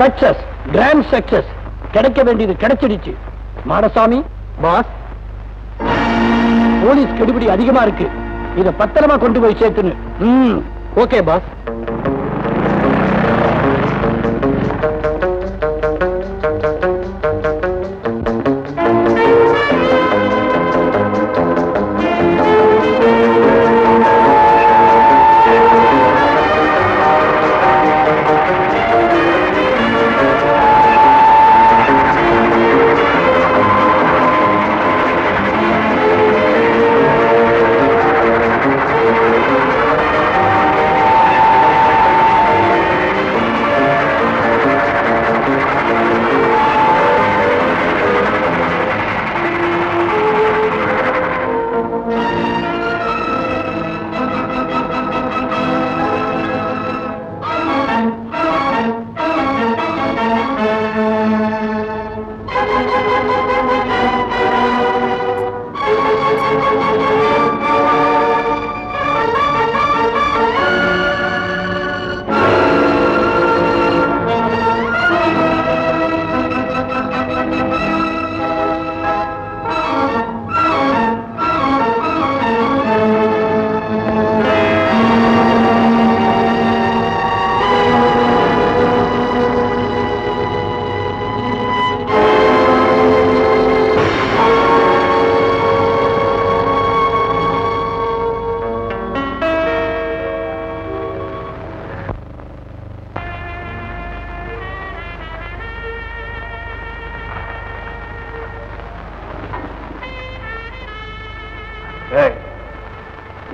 Success, grand success. கிடைக்க வேண்டியது கிடைச்சிடுச்சு. மாடசாமி பாஸ், போலீஸ் கெடுபிடி அதிகமா இருக்கு. இத பத்திரமா கொண்டு போய் சேர்த்துன்னு. Okay pass.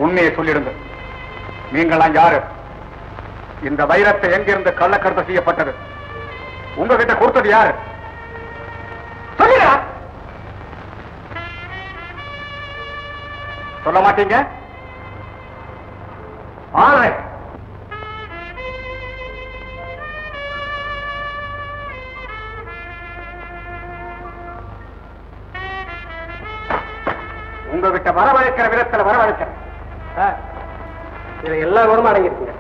உண்மையை சொல்லிடுங்க. நீங்களாம் யாரு? இந்த வைரத்தை எங்கிருந்து கள்ளக்கடத்த செய்யப்பட்டது? உங்ககிட்ட கொடுத்தது யாரு? சொல்லுங்க. சொல்ல மாட்டீங்க? உங்ககிட்ட வரவழைக்கிற விதத்தில் வரவழைக்கிற இதுல எல்லா விவரமும் அடங்கியிருக்குங்க.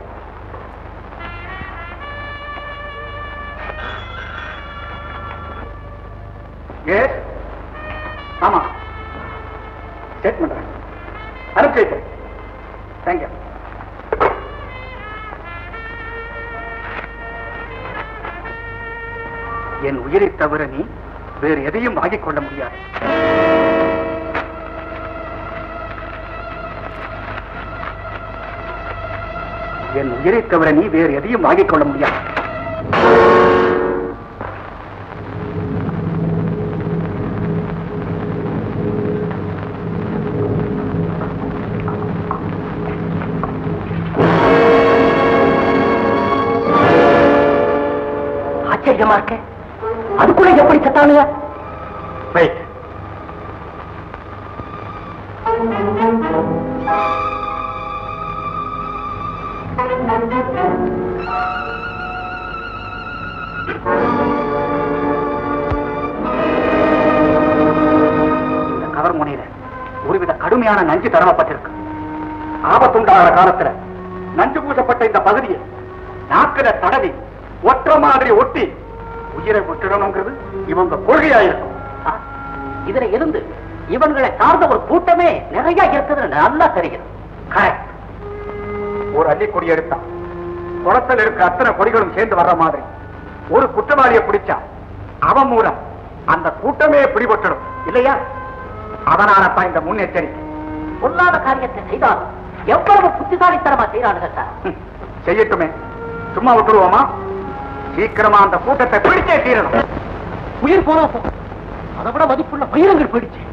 ஆமா, செக் பண்றேன். அனுப்பி வைப்பேன். தேங்க்யூ. என் உயிரை தவிர நீ வேறு எதையும் வாங்கிக் கொள்ள முடியாது. என் உயிரை தவிர நீ வேறு எதையும் வாங்கிக் கொள்ள முடியாது. ஆச்சரியமா இருக்க. அதுக்குள்ள எப்படி சத்தானுங்க? இந்த கவர் முனையில ஒருவித கடுமையான நஞ்சு தரவப்பட்டிருக்கு. ஆபத்துண்டாகிற காலத்துல நஞ்சு பூசப்பட்ட இந்த பகுதியை நாக்கில தடவி ஒற்ற மாதிரி ஒட்டி உயிரை விட்டுடணுங்கிறது இவங்க கொள்கையாயிருக்கும். இதுல இருந்து இவங்களை சார்ந்த ஒரு கூட்டமே நிறைய இருக்குது நல்லா தெரிகிறது. ஒரு அள்ளி கொடி எடுத்தா குளத்தில் இருக்க அத்தனை கொடிகளும் சேர்ந்து வர்ற மாதிரி ஒரு குற்றவாளியை பிடிச்சா அவன் மூலம் அந்த கூட்டமே பிடிபட்டுடும் இல்லையா? அதனாலதான் இந்த முன்னெச்சரிக்கை. பொல்லாத காரியத்தை செய்தால் எவ்வளவு புத்திசாலித்தனமா செய்யறானுங்க சார். செய்யட்டுமே, சும்மா விட்டுருவோமா? சீக்கிரமா அந்த கூட்டத்தை பிடிச்சே தீரணும். உயிர் போனா அதை விட மதிப்புள்ள பயிரங்கள் போயிடுச்சு.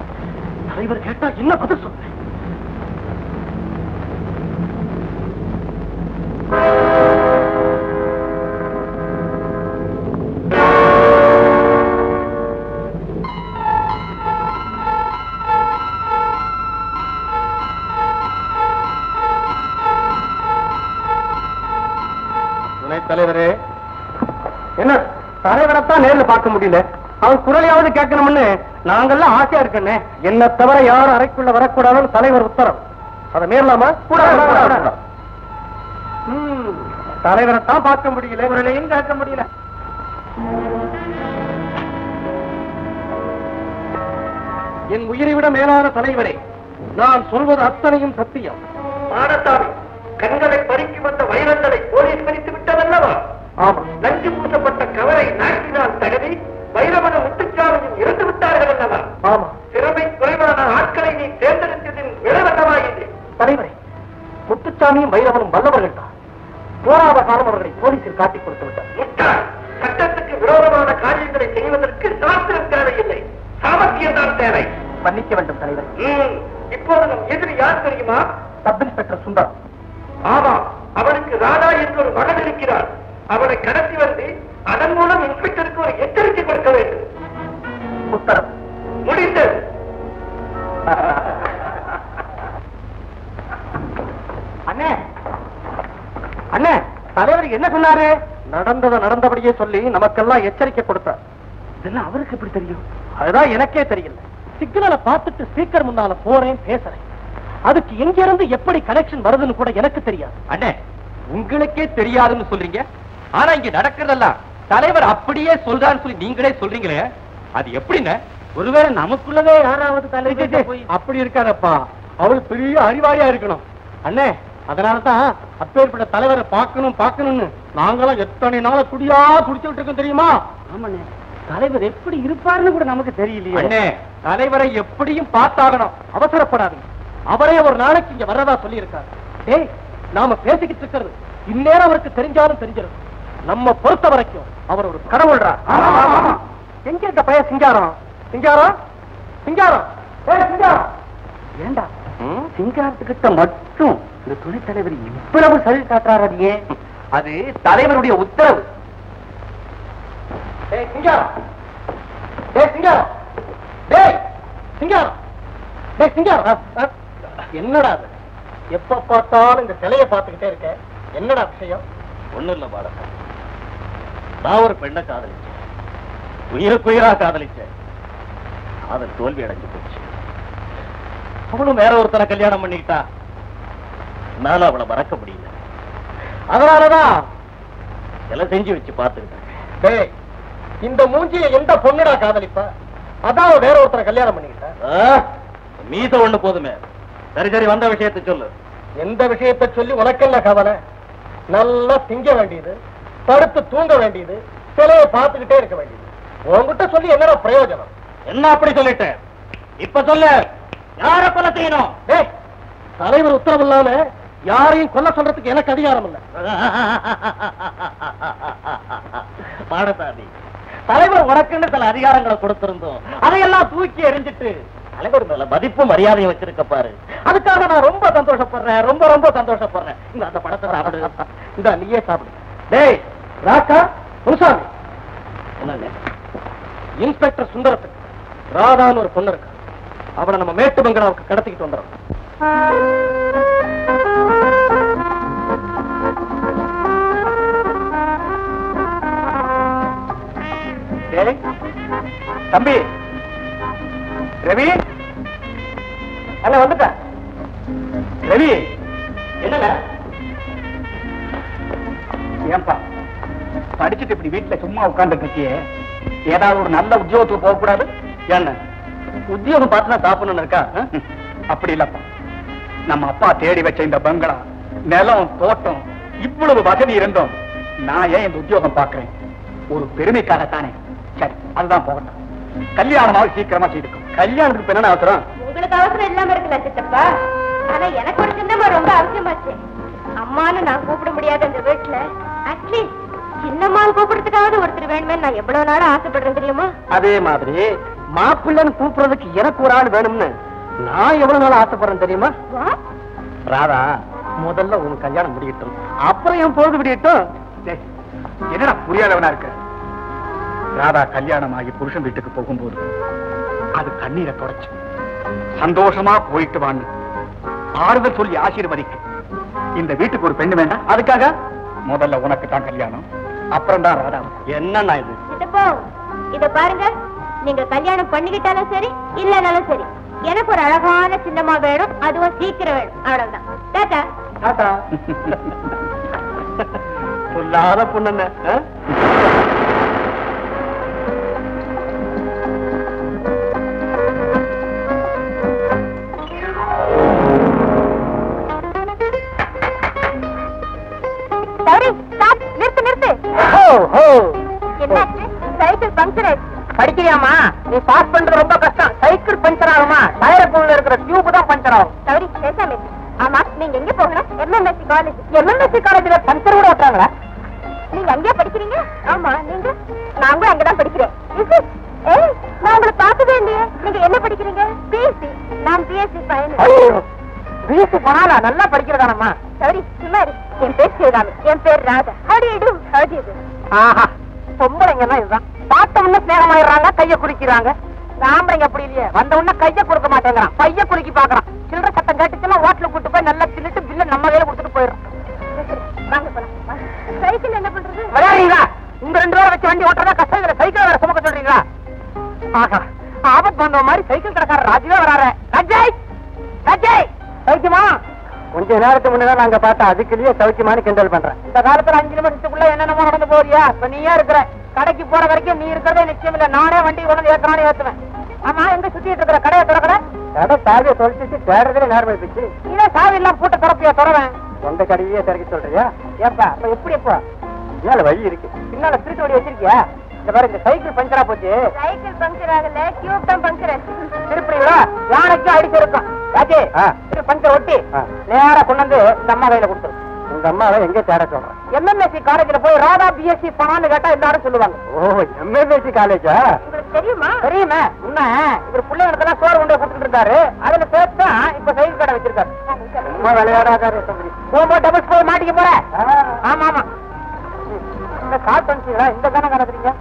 தலைவர் கேட்டா என்ன பதில் சொல்ல? துணைத் தலைவரே, என்ன தலைவரைத்தான் நேரில் பார்க்க முடியல, அவன் குரலையாவது கேட்கணும்னு நாங்கெல்லாம் ஆசையா இருக்கேன்னு. என்ன தவிர யாரும் அறைக்குள்ள வரக்கூடாதுன்னு தலைவர் உத்தரவு. அதை மீறலாமா? தலைவரைத்தான் பார்க்க முடியல, குரலையும் கேட்க முடியல. என் உயிரை விட மேலான தலைவரே, நான் சொல்வது அத்தனையும் சத்தியம். மாடசாமி, கண்களை பறிக்கு வந்த வைரங்களை போலீஸ் பறித்து விட்டதல்லவா? ஆமா. நஞ்சு பூசப்பட்ட கவரை நாட்டினால் தடவி வைரவன முத்துச்சாமியும் இறந்து விட்டார்கள் அல்லவா? ஆமா. திறமை குறைவான ஆட்களை நீ தேர்ந்தெடுத்ததின் விளைவல்லவா இது? தலைவரே, முத்துச்சாமியும் வைரவனும் வல்லவர்கள் தான். போராத காலம் அவர்களை போலீசில் காட்டிக் கொடுத்து விட்டார். முட்டாள், சட்டத்துக்கு விரோதமான காரியங்களை செய்வதற்கு சாஸ்திரம் தேவையில்லை, சாமர்த்தியம் தான் தேவை. மன்னிக்க வேண்டும் தலைவர். இப்போது நம் எதிரி யார் தெரியுமா? Sub inspector Sundaram. ஆமா, அவனுக்கு ராதா என்று ஒரு மகன் இருக்கிறார். அவனை கடத்தி வந்து அதன் மூலம் இன்ஸ்பெக்டருக்கு ஒரு எச்சரிக்கை கொடுக்க வேண்டும். உத்தரவு. முடிந்தது. அண்ணே, அண்ணே, தலைவர் என்ன சொன்னாரு? நடந்ததை நடந்தபடியே சொல்லி நமக்கெல்லாம் எச்சரிக்கை கொடுத்தார். இதெல்லாம் அவருக்கு எப்படி தெரியும்? அதுதான் எனக்கே தெரியல. சிக்னலை பார்த்துட்டு ஸ்பீக்கர் முன்னால போறேன், பேசுறேன். அதுக்கு எங்க இருந்து எப்படி கனெக்ஷன் வருதுன்னு கூட எனக்கு தெரியாது. அண்ணே, உங்களுக்கே தெரியாதுன்னு சொல்றீங்க. ஆனா இங்க நடக்கிறதெல்லாம் தலைவர் அப்படியே சொல்றான்னு சொல்லி நீங்களே சொல்றீங்களே, அது எப்படின்னு? ஒருவேளை நமக்குள்ளவே யாராவது தலைவர் அப்படி இருக்காதப்பா. அவள் பெரிய அறிவாளியா இருக்கணும். அண்ணே, அதனாலதான் அப்பேற்பட்ட தலைவரை பார்க்கணும்னு நாங்களாம் எத்தனை நாள குடியா குடிச்சுட்டு இருக்கோம் தெரியுமா? ஆமாண்ணே, தலைவர் எப்படி இருப்பாருன்னு கூட நமக்கு தெரியலையே. அண்ணே, தலைவரை எப்படியும் பார்த்தாகணும். அவசரப்படாதீங்க. அவரே ஒரு நாளைக்கு இங்க வர்றதா சொல்லி இருக்காரு. டேய், நாம பேசிக்கிட்டு இருக்கிறது இந்நேரம் அவருக்கு தெரிஞ்சாலும் தெரிஞ்சிடும். நம்ம பொறுத்த வரைக்கும் அவர் ஒரு கடவுள்ரா. எங்க இந்த பையன் சிங்காரம்? சிங்காரம், சிங்காரம், சிங்காரம். ஏண்டா சிங்காரத்துக்கிட்ட மட்டும் இந்த துணைத் தலைவர் இவ்வளவு சரி காட்டுறாரு? அது தலைவருடைய உத்தரவு. டேய் சிங்காரம், டேய் சிங்காரம், டேய் சிங்காரம், டேய் சிங்காரம். என்னடா அது? எப்ப பார்த்தாலும் இந்த சிலையை பார்த்துக்கிட்டே இருக்க. என்னடா விஷயம்? ஒண்ணும் இல்ல பாடா, நான் ஒரு பெண்ணை காதலிச்சேன், உயிருக்குயிரா காதலிச்சேன். காதல் தோல்வி அடைஞ்சு போச்சு. அவளும் வேற ஒருத்தனை கல்யாணம் பண்ணிக்கிட்டா. என்னால அவளை மறக்க முடியல. அதனாலதான் எல்லாம் செஞ்சு வச்சு பார்த்துக்கிட்டேன். டேய், இந்த மூஞ்சியை எந்த பொண்ணுடா காதலிப்ப? அதான் வேற ஒருத்தரை கல்யாணம் பண்ணிக்கிட்ட. மீச ஒண்ணு போதுமே. சரி சரி, வந்த விஷயத்தை சொல்லு. எந்த விஷயத்தை சொல்லி உனக்கென்ன கவலை? நல்லா திங்க வேண்டியது, படுத்து தூங்க வேண்டியது, சிலையை பார்த்துக்கிட்டே இருக்க வேண்டியது. உன்கிட்ட சொல்லி என்னடா பிரயோஜனம்? என்ன அப்படி சொல்லிட்டேன்? இப்ப சொல்லு, யார கொலை செய்யணும்? டேய், தலைவர் உத்தரவு இல்லாம யாரையும் கொல்ல சொல்றதுக்கு எனக்கு அதிகாரம் இல்ல. பாடசாமி, தலைவர் உனக்குன்னு சில அதிகாரங்களை கொடுத்திருந்தோம். அதையெல்லாம் தூக்கி எறிஞ்சிட்டு தலைவர் மேல மதிப்பும் மரியாதையும் வச்சிருக்க பாரு. அதுக்காக நான் ரொம்ப சந்தோஷப்படுறேன், ரொம்ப ரொம்ப சந்தோஷப்படுறேன். இந்த அந்த படத்தை சாப்பிடு. இந்த நீயே சாப்பிடு. டேய் ராக்கா, முனுசாமி, என்னங்க? இன்ஸ்பெக்டர் சுந்தரத்துக்கு ராதான்னு ஒரு பொண்ணு இருக்கு. அவளை நம்ம மேட்டு பங்களாவுக்கு கடத்திக்கிட்டு வந்துடும். தம்பி ரவி, அண்ணா வந்துட்ட. ரவி, என்னங்க? ஏன்பா படிச்சுட்டு இப்படி வீட்டுல சும்மா உட்கார்ந்துட்டு இருக்கியே, ஏதாவது ஒரு நல்ல உத்தியோகத்துக்கு போக கூடாது? என்ன உத்தியோகம் பார்த்து தான் சாப்பிடணும் இருக்கா? அப்படி இல்லப்பா, நம்ம அப்பா தேடி வச்ச இந்த பங்களா, நிலம், தோட்டம், இவ்வளவு வசதி இருந்தோம். நான் ஏன் இந்த உத்தியோகம் பார்க்கிறேன்? ஒரு பெருமைக்காகத்தானே. சரி, அதுதான் போகட்டும். கல்யாணமாக சீக்கிரமா செய்துக்கும். கல்யாணத்துக்கு என்ன அவசரம்? உங்களுக்கு அவசரம் இல்லாம இருக்குல்ல சித்தப்பா. ஆனா எனக்கு ஒரு சின்னம்மா ரொம்ப அவசியமாச்சு. அம்மான்னு நான் கூப்பிட முடியாத இந்த வீட்டுல அட்லீஸ்ட் சின்னம்மான்னு கூப்பிடுறதுக்காவது ஒருத்தர் வேணுமே நான் எவ்வளவு நாளும் ஆசைப்படுறேன் தெரியுமா? அதே மாதிரி மாப்பிள்ளைன்னு கூப்பிடுறதுக்கு எனக்கு ஒரு ஆள் வேணும்னு நான் எவ்வளவு நாள் ஆசைப்படுறேன் தெரியுமா? ராதா, முதல்ல உன் கல்யாணம் முடியட்டும், அப்புறம் என் பொழுது முடியட்டும். என்னடா புரியாதவனா இருக்க? ராதா கல்யாணம் ஆகி புருஷன் வீட்டுக்கு போகும்போது அது கண்ணீரை தொடச்சு சந்தோஷமா போயிட்டு வான்னு ஆறுதல் சொல்லி ஆசீர்வதிக்க இந்த வீட்டுக்கு ஒரு பெண்ணு வேண்டாம்? அதுக்காக முதல்ல உனக்கு தான் கல்யாணம், அப்புறம் தான் ராதா. என்னன்னா இது? சித்தப்பா, இத பாருங்க, நீங்க கல்யாணம் பண்ணிக்கிட்டாலும் சரி இல்லனாலும் சரி, எனக்கு ஒரு அழகான சின்னம்மா வேணும், அதுவும் சீக்கிரம் வேணும். அவ்வளவுதான். டாடா. டாடா. சொல்லாத பொண்ணு. படிக்கிறியாமா? நீ பாஸ் பண்றது ரொம்ப கஷ்டம். சைக்கிள் பஞ்சர் ஆகுமா? டயருக்குள்ள இருக்கிற டியூப் தான் பஞ்சர் ஆகும். சரி பேசாம. ஆமா நீங்க எங்க போகணும்? MMSC college. எம்எம்எஸ்சி காலேஜ்ல பஞ்சர் கூட ஓட்டுறாங்களா? நீங்க அங்கேயே படிக்கிறீங்க? ஆமா நீங்க? நாங்களும் அங்கதான் படிக்கிறேன். ஏய் நான் உங்களை பார்த்ததே இல்லையே. நீங்க என்ன படிக்கிறீங்க? பிஎஸ்சி. நான் பிஎஸ்சி ஃபைனல். பிஎஸ்சி பண்ணாலா? நல்லா படிக்கிறதானம்மா? சரி சும்மா இரு. என் பேர் சிவகாமி. என் பேர் ராதா. ஹடி இது ஆஹா, பொம்பளைங்க தான் இதுதான். பார்த்த உடனே ஸ்நேகமாயிடுறாங்க, கைய குலுக்கிறாங்க. ஆம்பளைங்க அப்படி இல்லையே, வந்த உடனே கைய கொடுக்க மாட்டேங்கிறான், பைய குலுக்கி பாக்குறான். சில்லற சத்தம் கேட்டுச்சுன்னா ஹோட்டலுக்கு கூட்டு போய் நல்லா தின்னுட்டு பில்ல நம்ம கையில கொடுத்துட்டு போயிடும். வாங்க போலாம். சைக்கிள் என்ன பண்றது? விளையாடுறீங்களா? உங்க 2 பேரை வச்சு வண்டி ஓட்டுறதா கஷ்டம். இதுல சைக்கிள் வேற சுமக்க சொல்றீங்களா? ஆஹா, ஆபத் வந்த மாதிரி சைக்கிள் கடைக்காரர் ராஜுவே வராரு. ராஜாய் ராஜாய் சௌக்கியமா? கொஞ்ச நேரத்துக்கு முன்னதான் நாங்க பார்த்தா அதுக்குள்ளேயே சௌக்கியமானு கிண்டல் பண்றேன். இந்த காலத்துல 5 நிமிஷத்துக்குள்ள என்னென்னமோ நடந்து போறியா? இப்ப நீயே இருக்கிற கடைக்கு போற வரைக்கும் நீ இருக்கிறதே நிச்சயம் இல்ல. நானே வண்டி கொண்டு ஏற்றானே ஏத்துவேன். ஆமா எங்க சுத்திட்டு இருக்கிற கடையை திறக்கட? கடை சாவியை தொலைச்சிட்டு தேடுறதுல நேரம் போயிடுச்சு. இதே சாவி எல்லாம் பூட்ட திறப்பியா? திறவேன். சொந்த கடையே திறக்க சொல்றியா? ஏப்பா அப்ப எப்படி? எப்போ மேல வழி இருக்கு, பின்னால திருட்டு வழி வச்சிருக்கியா? இந்த பாரு, இந்த சைக்கிள் பஞ்சரா போச்சு. சைக்கிள் பஞ்சர் ஆகல, டியூப் தான் பஞ்சர் ஆச்சு. திருப்பீங்களா? யானைக்கும் அடிச்சிருக்கும். ராஜே பஞ்சர் ஒட்டி நேரா கொண்டு வந்து இந்த அம்மா கையில கொடுத்துரு. உங்க அம்மாவை எங்க தேட சொல்றேன்? எம்எம்எஸ்சி காலேஜ்ல போய் ராதா பிஎஸ்சி பண்ணான்னு கேட்டா எல்லாரும் சொல்லுவாங்க. ஓ எம்எம்எஸ்சி காலேஜா? உங்களுக்கு தெரியுமா? தெரியுமே. முன்ன இவர் பிள்ளைங்களுக்கெல்லாம் சோறு கொண்டு கொடுத்துட்டு இருந்தாரு. அதுல சேர்த்தா இப்ப சைக்கிள் கடை வச்சிருக்காரு. சும்மா விளையாடாதாரு. போகும்போது டபுள்ஸ் போய் மாட்டிக்க போற. ஆமா ஆமா. இந்த கால் பண்ணிச்சீங்களா? இந்த தானே கடத்துறீங்க?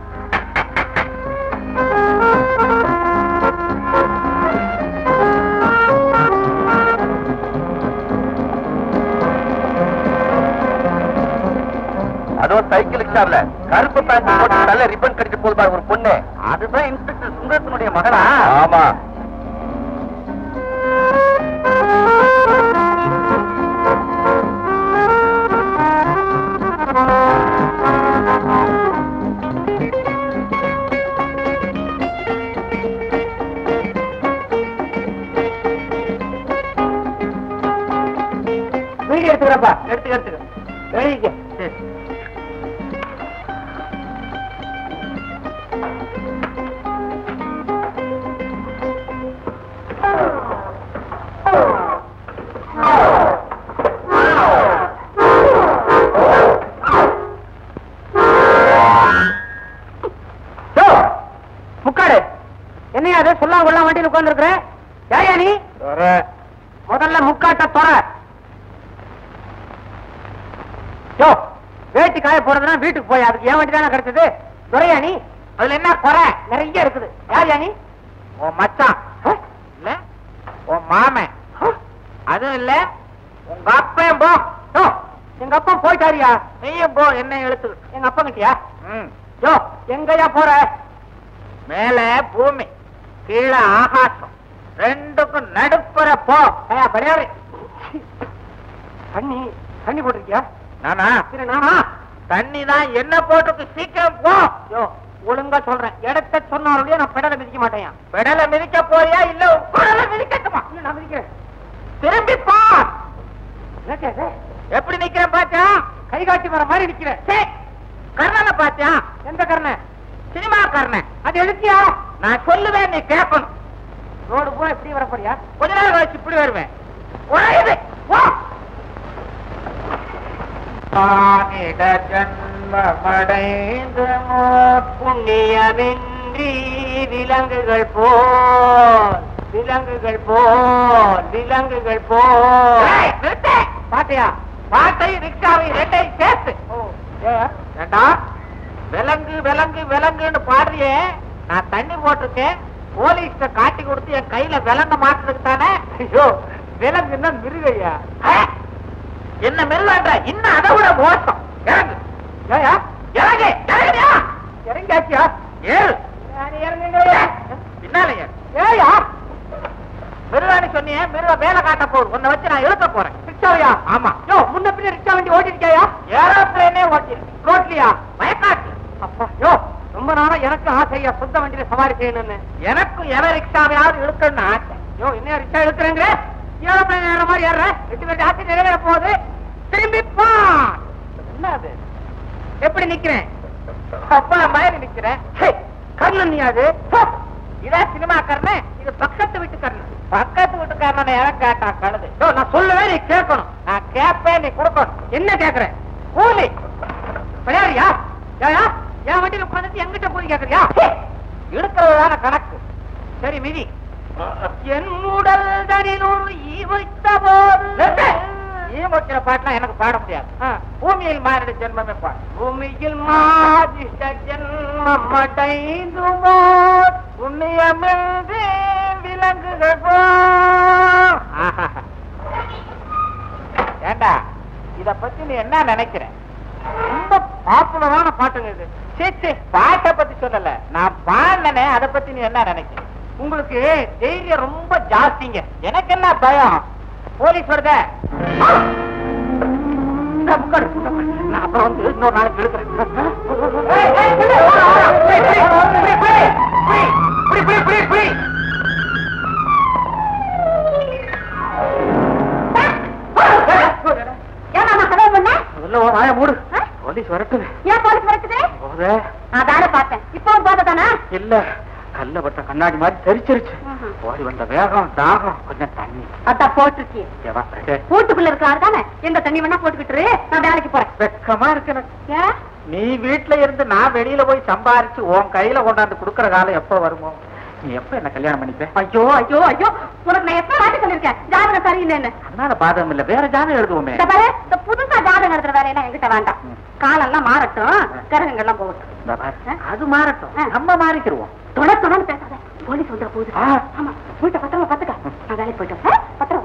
அதுவும் சைக்கிள் ரிக்ஷாவில் கருப்பு பேண்ட் போட்டு நல்ல ரிப்பன் கட்டிட்டு போல்பார் ஒரு பொண்ணு. அதுதான் இன்ஸ்பெக்டர் சுந்தரத்தினுடைய மகளா? ஆமா. எடுத்துக்கிறப்பா, எடுத்துக்க எழுதிக்க. முக்காடு என்னையா அது சொல்லாம கொள்ளாம வண்டியில் உட்கார்ந்து இருக்கிற? யாயா நீ? முதல்ல முக்காட்ட தொற. வேட்டி காய போறதுன்னா வீட்டுக்கு போய் அதுக்கு ஏன் வண்டி தானே கிடைச்சது? துறையா நீ? அதுல என்ன குறை? நிறைய இருக்குது. யார் நீ? உன் மச்சான் இல்ல, உன் மாமன் அதுவும் இல்ல, உங்க அப்பன் போ. எங்க அப்பா போயிட்டாரியா? நீயும் போ. என்ன எழுத்து? எங்க அப்பா கிட்டியா? யோ எங்கயா போற? மேல பூமி, கீழே ஆகாசம், ரெண்டுக்கும் நடுப்புற போ. படையாரு தண்ணி தண்ணி போட்டிருக்கியா? நானா? நானா? தண்ணி தான். என்ன போட்டு சீக்கிரம் போ. ஒழுங்கா சொல்றேன். இடத்த சொன்னாலே நான் பெடலை மிதிக்க மாட்டேன். பெடலை மிதிக்க போறியா இல்ல பெடலை மிதிக்கட்டுமா? நான் மிதிக்கிறேன். திரும்பி போ. எப்படி நிக்கிறேன் பாத்தியா? கை காட்டி வர மாதிரி நிக்கிறேன். கர்ணனை பாத்தியா? எந்த கர்ணன்? சினிமா கர்ணன். அது எழுத்தியா? நான் சொல்லுவேன், நீ கேட்கணும். ரோடு பூரா இப்படி வர போறியா? கொஞ்ச நேரம் கழிச்சு இப்படி வருவேன். ஜன்மடைந்து புண்ணியமின்றி விலங்குகள் போல் விலங்குகள் போல் விலங்குகள் போல். பாட்டியா? பாட்டை ரிக்ஷாவை ரெண்டையும் சேர்த்து ஏண்டா விலங்கு விலங்கு விலங்குன்னு பாடுறியே? நான் தண்ணி போட்டிருக்கேன். போலீஸ்ட காட்டி கொடுத்து என் கையில விலங்க மாட்டுறதுக்கு தானே. ஐயோ விலங்குன்னா மிருகையா? என்ன மிருகான்ற? இன்னும் அதை விட மோசம். இறங்கு. இறங்கு. இறங்குறியா? இறங்காச்சியா? ஏழு பின்னால ஏயா மிருகான்னு சொன்னியே. மிருக வேலை காட்ட போகுது. உன்னை வச்சு நான் எழுத போறேன். ரிக்ஷாவையா? ஆமா. யோ முன்ன பின்ன ரிக்ஷா வண்டி ஓட்டிருக்கியா? ஏரோப்ளேனே ஓட்டி. ரோட்லியா? வயக்காட்டு. அப்பா யோ ரொம்ப நாளா எனக்கு ஆசையா சொந்த வண்டியில சவாரி செய்யணும்னு. எனக்கும் எவன் ரிக்ஷாவையாவது இழுக்கணும்னு ஆசை. யோ என்ன ரிக்ஷா இழுக்கிறேங்க? ஏரோப்ளேன் ஏற மாதிரி ஏற. 8 பேர் ஆசை நிறைவேற போகுது. திரும்பி போ. என்ன அது? எப்படி நிக்கிறேன்? அப்பா மாதிரி நிக்கிறேன். கர்ணன் அது இதான் சினிமா கர்ணன், இது பக்கத்து வீட்டுக்காரன். பக்கத்து வீட்டுக்காரன் யாரும் கேட்டா கழுது. நான் சொல்லவே நீ கேட்கணும். நான் கேட்பேன், நீ கொடுக்கணும். என்ன கேக்குறேன்? கூலி விளையாடுறியா? என் வண்டியில உட்காந்துட்டு எங்கிட்ட கூலி கேக்குறியா? எடுக்கிறதான கணக்கு. சரி மிதி. என் உடல் தனிலூர் ஈவைத்த போது ஈவைக்கிற பாட்டுலாம் எனக்கு பாட முடியாது. பூமியில் மாறிட ஜென்மமே பாடு. பூமியில் மாறிட ஜென்மம் அடைந்துமோ புண்ணியமின்றி விலங்குகள் போ. ஏண்டா இத பத்தி நீ என்ன நினைக்கிற? ரொம்ப பாப்புலரான பாட்டுங்க இது. சே பாட்டை பத்தி சொல்லல, நான் பாடினே. அதை பத்தி நீ என்ன நினைக்கிற? உங்களுக்கு தைரியம் ரொம்ப ஜாஸ்திங்க. எனக்கு என்ன பயம்? போலீஸ் வருத. நான் அப்புறம் வந்து இன்னொரு நாளைக்கு எடுக்கிறேன். மூடு. போலீஸ் வரட்டுது. ஏன் போலீஸ் வரட்டுது? அதான பார்த்தேன். இப்போ பார்த்ததானா? இல்ல, கல்ல பட்ட கண்ணாடி மாதிரி தெரிச்சிருச்சு. ஓடி வந்த வேகம் தாகம் கொஞ்சம் தண்ணி அதான் போட்டுருக்கீ. வீட்டுக்குள்ள இருக்காரு தானே, எந்த தண்ணி வேணா போட்டுக்கிட்டு நான் வேலைக்கு போறேன். வெக்கமா இருக்கு. நீ வீட்டுல இருந்து நான் வெளியில போய் சம்பாரிச்சு உன் கையில கொண்டாந்து குடுக்கற காலம் எப்ப வருமோ? நீ எப்ப என்ன கல்யாணம் பண்ணிப்ப? ஐயோ ஐயோ ஐயோ, உனக்கு நான் எப்ப வாட்டி சொல்லிருக்கேன் ஜாதகம் சரியில்லைன்னு. அதனால பாதகம் இல்ல, வேற ஜாதகம் எழுதுவோமே. இந்த புதுசா ஜாதகம் எழுதுற வேலையெல்லாம் என்கிட்ட வேண்டாம். காலெல்லாம் மாறட்டும், கிரகங்கள்லாம் போகட்டும். அது மாறட்டும், நம்ம மாறிக்கிருவோம். தொடர்ந்து பேசாத, போலீஸ் வந்துட போகுது. ஆமா, வீட்டை பத்திரமா பாத்துக்க. நான் வேலைக்கு போயிட்டேன். பத்திரம்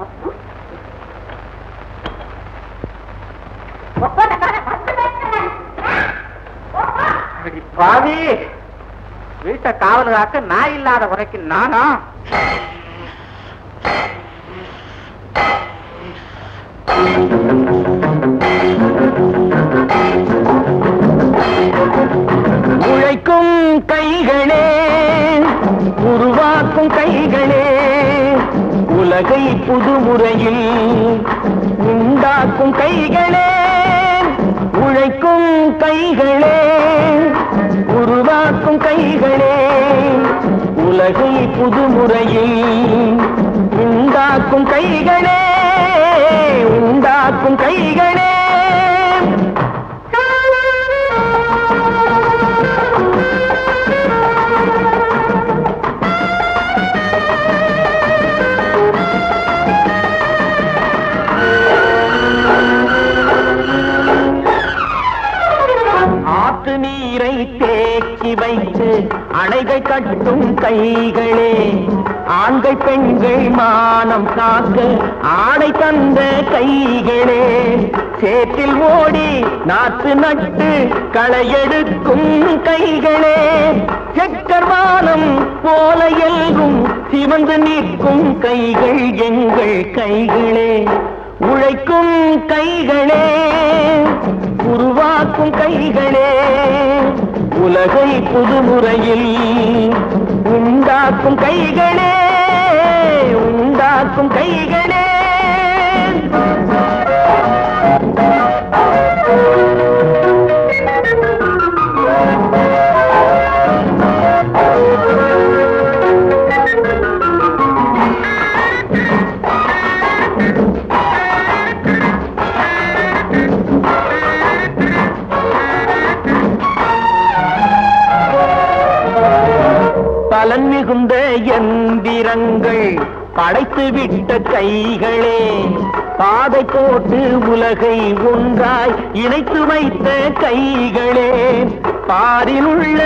பாவி, வீட்டை காவல் காக்க நான் இல்லாத வரைக்கும் நானா? உழைக்கும் கைகளே, உருவாக்கும் கைகளே, உலகை புதுமுறையில் உண்டாக்கும் கைகளே. உழைக்கும் கைகளே, உருவாக்கும் கைகளே, உலகை புதுமுறையில் உண்டாக்கும் கைகளே, உண்டாக்கும் கைகளே. ஆற்று நீரை தேக்கி வைத்து அணைகள் கட்டும் கைகளே, ஆண்கள் பெண்கள் மானம் காக்க ஆணை தந்த கைகளே, சேற்றில் ஓடி நாற்று நட்டு களையெடுக்கும் கைகளே, செக்கர்வானம் போல எல்கும் சிவந்து நிற்கும் கைகள் எங்கள் கைகளே. உழைக்கும் கைகளே, உருவாக்கும் கைகளே, உலகை புதுமுறையில் உண்டாக்கும் கைகளே, உண்டாக்கும் கைகளே. பலன் மிகுந்த எந்திரங்கள் படைத்து விட்ட கைகளே, பாதை போட்டு உலகை ஒன்றாய் இணைத்து வைத்த கைகளே, பாரில் உள்ள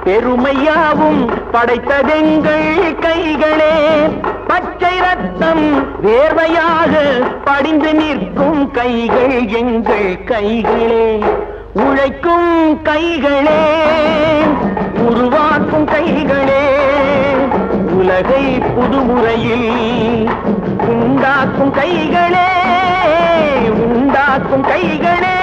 பெருமையாவும் படைத்ததெங்கள் கைகளே, பச்சை ரத்தம் வேர்வையாக படிந்து நிற்கும் கைகள் எங்கள் கைகளே. உழைக்கும் கைகளே, உருவாக்கும் கைகளே, உலகை புதுமுறையில் உண்டாக்கும் கைகளே, உண்டாக்கும் கைகளே.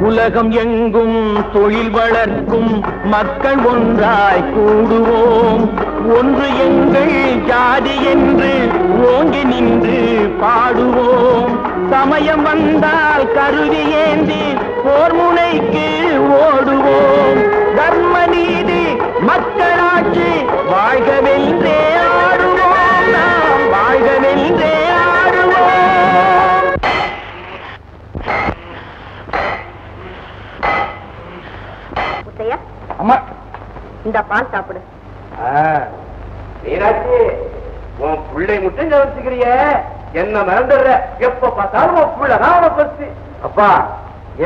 உலகம் எங்கும் தொழில் வளர்க்கும் மக்கள் ஒன்றாய் கூடுவோம். ஒன்று எங்கள் ஜாதி என்று ஓங்கி நின்று பாடுவோம். சமயம் வந்தால் கருவி ஏந்தி போர் முனைக்கு ஓடுவோம். தர்ம நீதி மக்களாட்சி வாழ்கவென்றே ஆடுவோம். நாம் வாழ்கவென்றே ஆடுவோம். அம்மா இந்த பால் சாப்பிடு. மீனாட்சி, உன் பிள்ளை மட்டும் கவனிச்சுக்கிறிய, என்ன மறந்துடுற. எப்ப பார்த்தாலும் உன் பிள்ளைதான் உனக்கு ஒத்து. அப்பா,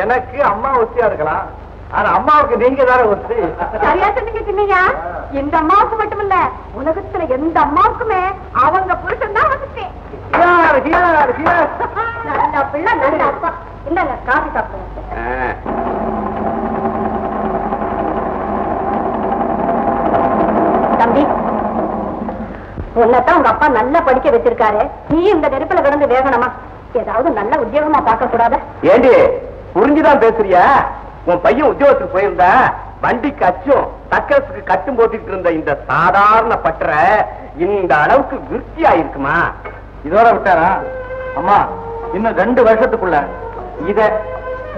எனக்கு அம்மா ஒத்தியா இருக்கலாம், ஆனா அம்மாவுக்கு நீங்க தானே ஒத்து. சரியா சொன்னீங்க. இந்த அம்மாவுக்கு மட்டுமில்ல, உலகத்துல எந்த அம்மாவுக்குமே அவங்க புருஷன் தான் வந்துச்சு. நல்ல பிள்ளை நல்ல அப்பா. இல்லங்க, காஃபி சாப்பிடுங்க. தம்பி, உன்னதான் உங்க அப்பா நல்லா படிக்க வச்சிருக்காரு. நீ இந்த நெருப்புல விழுந்து வேகணுமா? ஏதாவது நல்ல உத்தியோகமா பார்க்க கூடாத? ஏண்டி புரிஞ்சுதான் பேசுறியா? உன் பையன் உத்தியோகத்துக்கு போயிருந்தா வண்டிக்கு அச்சும் தக்கசுக்கு கட்டும் போட்டுட்டு இருந்த இந்த சாதாரண பற்ற இந்த அளவுக்கு விருத்தியா இருக்குமா? இதோட விட்டாரா? அம்மா, இன்னும் 2 வருஷத்துக்குள்ள இத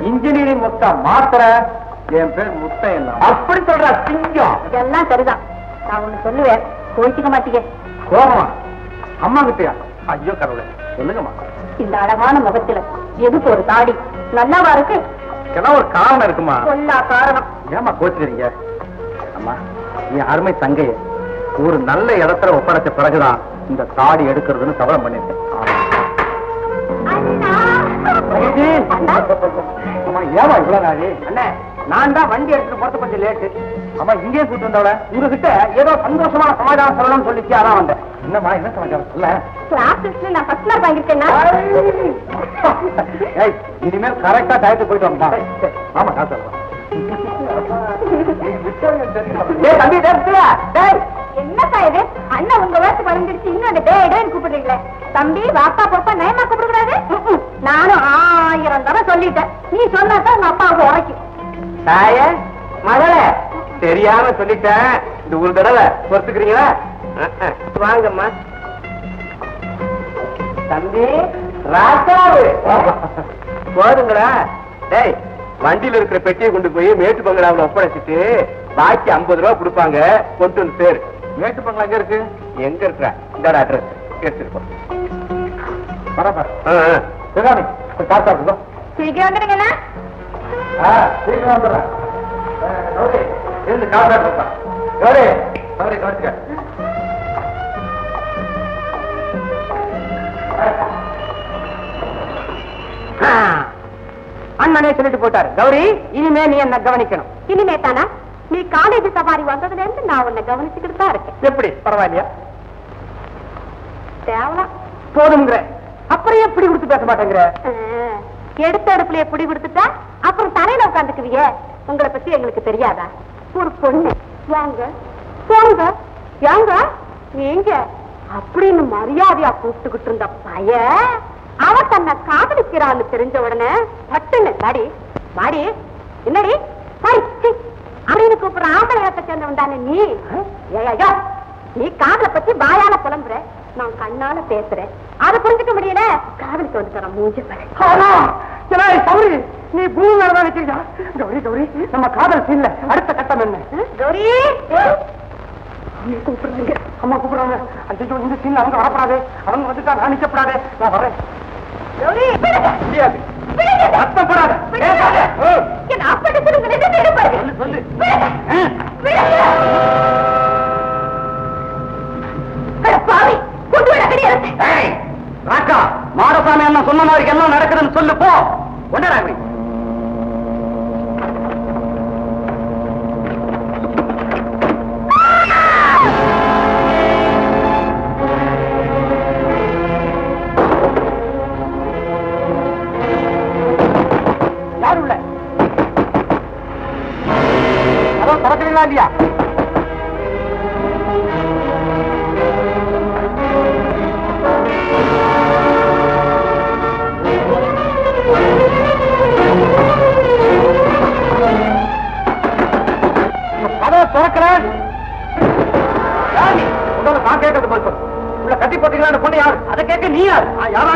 இன்ஜினியரிங் முத்தா மாத்திர என் பேர் முத்தையன். அப்படி சொல்ற சிங்கம். எல்லாம் சரிதான். நான் ஒண்ணு சொல்லுவேன், கோச்சிக்க மாட்டீங்க. கோபமா? அம்மா கிட்டயா? ஐயோ கடவுளே, சொல்லுங்கம்மா. இந்த அழகான முகத்துல எதுக்கு ஒரு தாடி? நல்லாவா இருக்கு? ஒரு காரணம் இருக்குமா? எல்லா காரணம். ஏமா கோச்சுக்கிறீங்க? அம்மா, நீ அருமை தங்கைய ஒரு நல்ல இடத்துல ஒப்படைச்ச பிறகுதான் இந்த தாடி எடுக்கிறதுன்னு சபலம் பண்ணிருக்கேன். ஏமா இவ்வளவு நாளி? அண்ணே, நான் தான் வண்டி எடுத்துட்டு போறது கொஞ்சம் லேட்டு. அம்மா இங்கே கூட்டு வந்தவள உங்ககிட்ட ஏதோ சந்தோஷமான சமாதானம் சொல்லணும்னு சொல்லிச்சு, அதான் வந்தேன். என்னம்மா, என்ன சமாச்சாரம் சொல்ல? கிளாஸ்ல நான் ஃபர்ஸ்ட் மார்க் வாங்கிட்டேன்னா? இனிமேல் கரெக்டா டயத்துக்கு போயிட்டு வந்தா. ஆமா, நான் சொல்றேன். என்னப்பா இது? அண்ணன் உங்க வயசு வளர்ந்துருச்சு, இன்னும் அந்த டேன்னு கூப்பிடுறீங்களே. தம்பி, வாப்பா போப்பா நயமா கூப்பிடக்கூடாது. நானும் 1000 தடவை சொல்லிட்டேன். நீ சொன்னாதான் உங்க அப்பாவுக்கு உரைக்கும். தாய மகளே, தெரியாம சொல்லிட்டேன். இந்த ஒரு தடவை பொறுத்துக்கிறீங்களா? வாங்கம்மா. தம்பி ராசாவு போதுங்களா? டேய், வண்டியில இருக்கிற பெட்டியை கொண்டு போய் மேட்டு பங்களாவில் ஒப்படைச்சிட்டு பாக்கி 50 ரூபா கொடுப்பாங்க, கொண்டு வந்து பேரு. மேட்டு பங்களா எங்க இருக்கு? எங்க இருக்கிற இந்த அட்ரஸ் எடுத்துருப்போம். சீக்கிரம் வந்துடுங்கண்ணா. சீக்கிரம் வந்துடுறேன். இருந்து காசா இருப்பா. கவனிச்சுக்க. அண்ணனே சொல்லிட்டு போட்டாரு. கௌரி, இனிமே நீ என்ன கவனிக்கணும். இனிமே தானா? நீ காலேஜ் சவாரி வந்ததுல இருந்து நான் உன்னை கவனிச்சுக்கிட்டு தான் இருக்கேன். எப்படி? பரவாயில்லையா? தேவலாம் போதுங்கிற அப்புறம் எப்படி கொடுத்து பேச மாட்டேங்கிற? எடுத்த அடுப்புலயே புடி கொடுத்துட்டா அப்புறம் தலையில உட்காந்துக்குவிய. உங்களை பத்தி எங்களுக்கு தெரியாதா? ஒரு பொண்ணு வாங்க போங்க ஏங்க நீங்க அப்படின்னு மரியாதையா கூப்பிட்டுக்கிட்டு இருந்த பைய அவ தன்னை காதலிக்கிறான்னு தெரிஞ்ச உடனே பட்டுன்னு மாடி மாடி என்னடி அப்படின்னு கூப்பிடுற ஆம்பளையாட்ட சேர்ந்தவன் தானே நீ? ஏயோ, நீ காதலை பத்தி வாயால புலம்புற, நான் கண்ணால பேசுறேன். அதை புரிஞ்சுக்க முடியல. காதலுக்கு வந்து தர மூஞ்சி கௌரி, நீ பூமி மேலதான் வச்சிருக்கா. கௌரி கௌரி, நம்ம காதல் சீன்ல அடுத்த கட்டம் என்ன? கௌரி கூப்பிடுறாங்க, அம்மா கூப்பிடுறாங்க. அஞ்சோ, இந்த சீன்ல அவங்க வரப்படாது, அவங்க வந்துட்டா நான் நிக்கப்படாது. நான் வரேன். கௌரி முடியாது, வருத்தப்படாத. சொல்லு ராக்கா, மாடசாமி என்ன சொன்ன மாதிரி எல்லாம் நடக்குதுன்னு சொல்லு போ. ஒன்னடா யாரு உள்ள? அதோ திறக்கிறீங்களா இல்லையா? திறக்கல நான் கேட்கறது போய் சொல்லு. உள்ள கட்டி போட்டீங்களா பொண்ணு யாரு? அதை கேட்க நீ யாரு? யாரா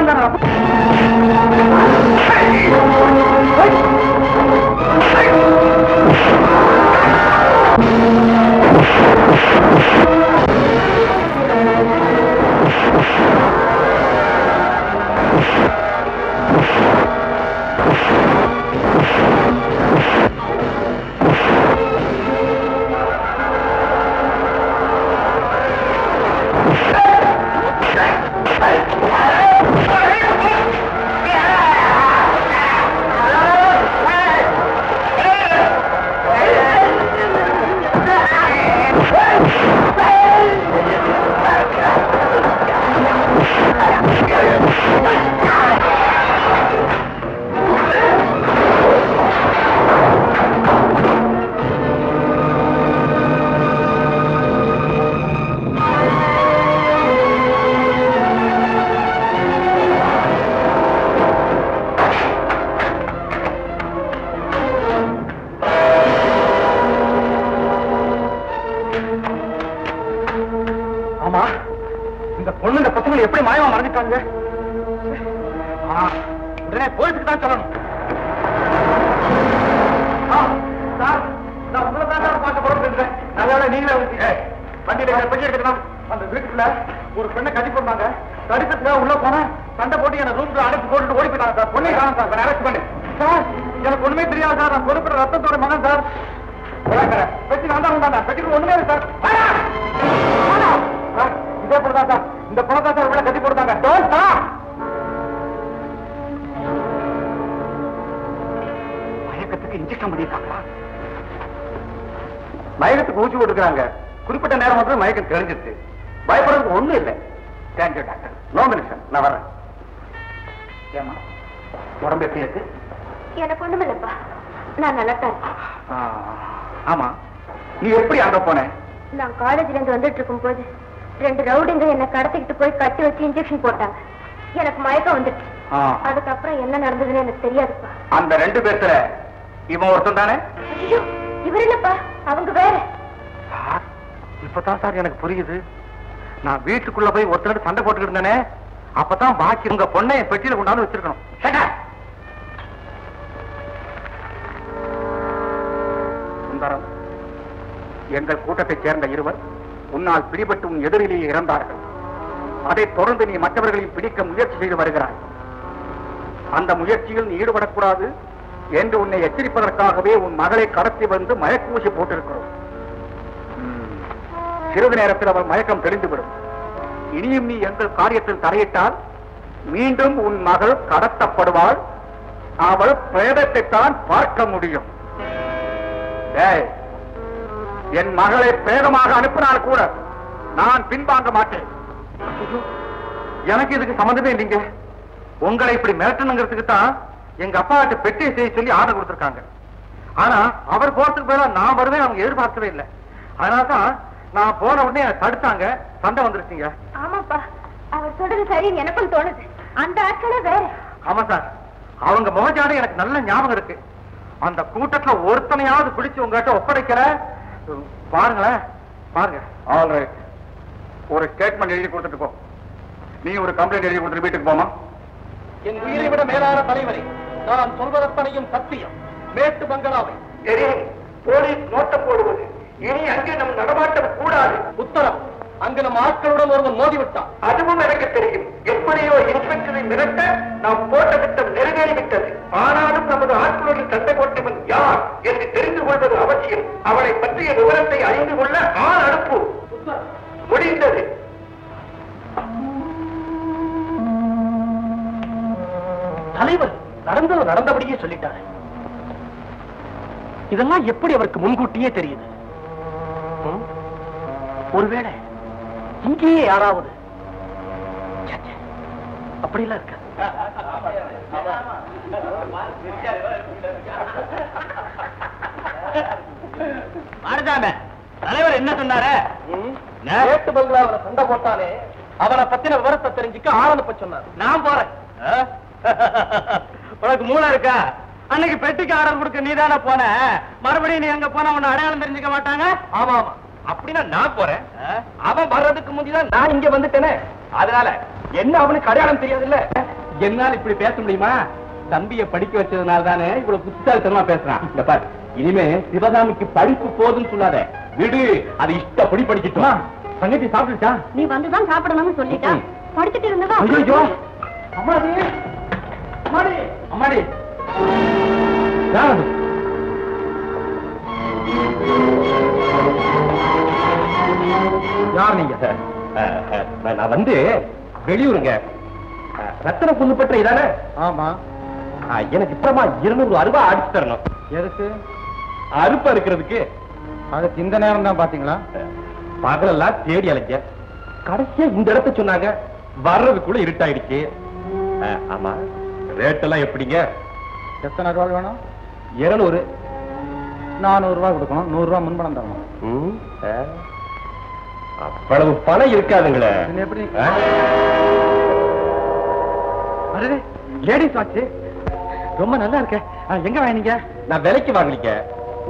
எப்படி மாயமா மறந்துட்டாங்க? உடனே போலீஸுக்கு தான் சொல்லணும். சார், நான் உங்களை தான் பார்க்க போறேன். அதனால நீங்களே வண்டியில பெரிய எடுக்கணும். அந்த வீட்டுக்குள்ள ஒரு பெண்ணை கட்டி போட்டாங்க. கடிதத்துக்காக உள்ள போன சண்டை போட்டு என்ன ரூம்ல அடைச்சு போட்டுட்டு ஓடி போயிட்டாங்க சார். பொண்ணை காணும் சார். அரெஸ்ட் பண்ணு சார். எனக்கு ஒண்ணுமே தெரியாது சார். நான் பொறுப்புற ரத்தத்தோட மகன் சார். பெட்டி நான் தான் பெட்டிக்கு ஒண்ணுமே இல்லை சார். இதே போலதான் சார். இந்த பணத்தை சார் உள்ள கட்டி போட்டாங்க. மயக்கத்துக்கு இன்ஜெக்ஷன் பண்ணிருக்காங்களா? மயக்கத்துக்கு ஊசி போட்டுக்கிறாங்க. குறிப்பிட்ட நேரம் வந்து மயக்கம் தெரிஞ்சிருச்சு. பயப்படுறதுக்கு ஒண்ணும் இல்லை. Thank you doctor. No medicine. நான் வரேன். ஏமா உடம்பு எப்படி இருக்கு? எனக்கு ஒண்ணும் இல்லப்பா, நான் நல்லா தான் இருக்கேன். ஆமா, நீ எப்படி அங்க போன? நான் காலேஜ்ல இருந்து வந்துட்டு இருக்கும் போது 2 ரவுடிங்க என்ன கடத்திக்கிட்டு போய் கட்டி வச்சு இன்ஜெக்ஷன் போட்டாங்க. எனக்கு மயக்கம் வந்துச்சு. அதுக்கப்புறம் என்ன நடந்ததுன்னு எனக்கு தெரியாதுப்பா. அந்த 2 பேர்ல இவன் ஒருத்தன் தானே? ஐயோ, இவர் இல்லப்பா, அவங்க வேற. இப்பதான் சார் எனக்கு புரியுது. நான் வீட்டுக்குள்ள போய் ஒருத்தர் சண்டை போட்டுக்கிட்டு இருந்தேனே, அப்பதான் பாக்கி உங்க பொண்ணை பெட்டியில கொண்டாந்து வச்சிருக்கணும். சுந்தரம், எங்கள் கூட்டத்தைச் சேர்ந்த இருவர் உன்னால் பிடிபட்டு உன் எதிரிலேயே இறந்தார்கள். அதைத் தொடர்ந்து நீ மற்றவர்களையும் பிடிக்க முயற்சி செய்து வருகிறாய். அந்த முயற்சியில் நீ ஈடுபடக்கூடாது என்று உன்னை எச்சரிப்பதற்காகவே உன் மகளை கடத்தி வந்து மயக்கூசி போட்டிருக்கிறோம். சிறிது நேரத்தில் அவள் மயக்கம் தெளிந்துவிடும். இனியும் நீ எங்கள் காரியத்தில் தலையிட்டால் மீண்டும் உன் மகள் கடத்தப்படுவாள். அவள் பிரேதத்தைத்தான் பார்க்க முடியும். என் மகளை பிரேதமாக அனுப்பினால் கூட நான் பின்வாங்க மாட்டேன். எனக்கு இதுக்கு சம்பந்தமே இல்லைங்க. உங்களை இப்படி மிரட்டணுங்கிறதுக்கு தான் எங்க அப்பா கிட்ட பெட்டியை செய்ய சொல்லி ஆர்டர் கொடுத்திருக்காங்க. ஆனா அவர் போறதுக்கு மேல நான் வருவேன் அவங்க எதிர்பார்க்கவே இல்லை. அதனாலதான் நான் போன உடனே தடுத்தாங்க. சண்டை வந்துருச்சுங்க. ஆமாப்பா, அவர் சொல்றது சரின்னு எனக்கும் தோணுது. அந்த ஆட்களே வேற. ஆமா சார், அவங்க முகஜாட எனக்கு நல்ல ஞாபகம் இருக்கு. அந்த கூட்டத்துல ஒருத்தனையாவது பிடிச்சு உங்ககிட்ட ஒப்படைக்கிற பாருங்களேன். பாருங்க. ஆல்ரைட், ஒரு ஸ்டேட்மெண்ட் எழுதி கொடுத்துட்டு போ. நீ ஒரு கம்ப்ளைண்ட் எழுதி கொடுத்துட்டு வீட்டுக்கு போமா. என் உயிரை விட மேலான தலைவரை, நான் சொல்வதத்தனையும் சத்தியம். மேட்டு பங்களாவை போலீஸ் நோட்டம் போடுவது இனி அங்கே நம் நடமாட்டம் கூடாது. உத்தரம். அங்கு நம் ஆட்களுடன் ஒருவன் மோதிவிட்டான். அதுவும் எனக்கு தெரியும். எப்படியோ இன்ஸ்பெக்டரை மிரட்ட நாம் போட்ட திட்டம் நிறைவேறிவிட்டது. ஆனாலும் நமது ஆட்களுடன் சண்டை போட்டவன் யார் என்று தெரிந்து கொள்வது அவசியம். அவளை பற்றிய விவரத்தை அறிந்து கொள்ள ஆள் அனுப்பு. முடிந்தது. தலைவர் நடந்தது நடந்தபடியே சொல்லிட்டாரு. இதெல்லாம் எப்படி அவருக்கு முன்கூட்டியே தெரியுது? ஒருவேளை இங்கேயே யாராவது அப்படிலாம் இருக்க. தலைவர் என்ன சொன்னாரு? நேட்டு பங்களாவில் சண்டை போட்டானே, அவனை பத்தின விவரத்தை தெரிஞ்சுக்க ஆள் அனுப்ப சொன்னார். நான் போறேன். உனக்கு மூளை இருக்கா? அன்னைக்கு பெட்டிக்கு ஆர்டர் கொடுக்க நீ தானே போன, மறுபடியும் நீ எங்க போன உன்னை அடையாளம் தெரிஞ்சுக்க மாட்டாங்க. ஆமா ஆமா, அப்படின்னா நான் போறேன். அவன் வர்றதுக்கு முந்திதான் நான் இங்க வந்துட்டேனே, அதனால என்ன அவனுக்கு அடையாளம் தெரியாதுல்ல. என்னால இப்படி பேச முடியுமா? தம்பியை படிக்க வச்சதுனால தானே இவ்வளவு புத்திசாலித்தனமா பேசுறான். இந்த பாரு, இனிமே சிவகாமிக்கு படிப்பு போதுன்னு சொல்லாத, விடு, அது இஷ்டப்படி படிக்கட்டும். தங்கச்சி சாப்பிட்டுச்சா? நீ வந்துதான் சாப்பிடணும்னு சொல்லிட்டா, படிச்சுட்டு இருந்ததா. ஐயோ, அம்மாடி அம்மாடி அம்மாடி, யார் நீங்க? நான் வந்து வெளியூருங்க. ரத்தன குண்டு பெற்ற இதானே? ஆமா. எனக்கு இப்பமா 200 ரூபாய் அடிச்சு தரணும். எதுக்கு? அறுப்ப இருக்கிறதுக்கு. அதுக்கு இந்த நேரம் தான் பாத்தீங்களா? பகலெல்லாம் தேடி அழைக்க, கடைசியா இந்த இடத்த சொன்னாங்க, வர்றதுக்குள்ள இருட்டாயிடுச்சு. ஆமா, ரேட் எல்லாம் எப்படிங்க? எத்தனை ரூபாய் வேணும்? 200. 400 ரூபாய் கொடுக்கணும், 100 ரூபாய் முன்பணம் தரணும். அவ்வளவு பணம் இருக்காதுங்களே. எப்படி? அரே, லேடிஸ் வாட்ச் ரொம்ப நல்லா இருக்க. எங்க வாங்கினீங்க? நான் விலைக்கு வாங்கலிங்க.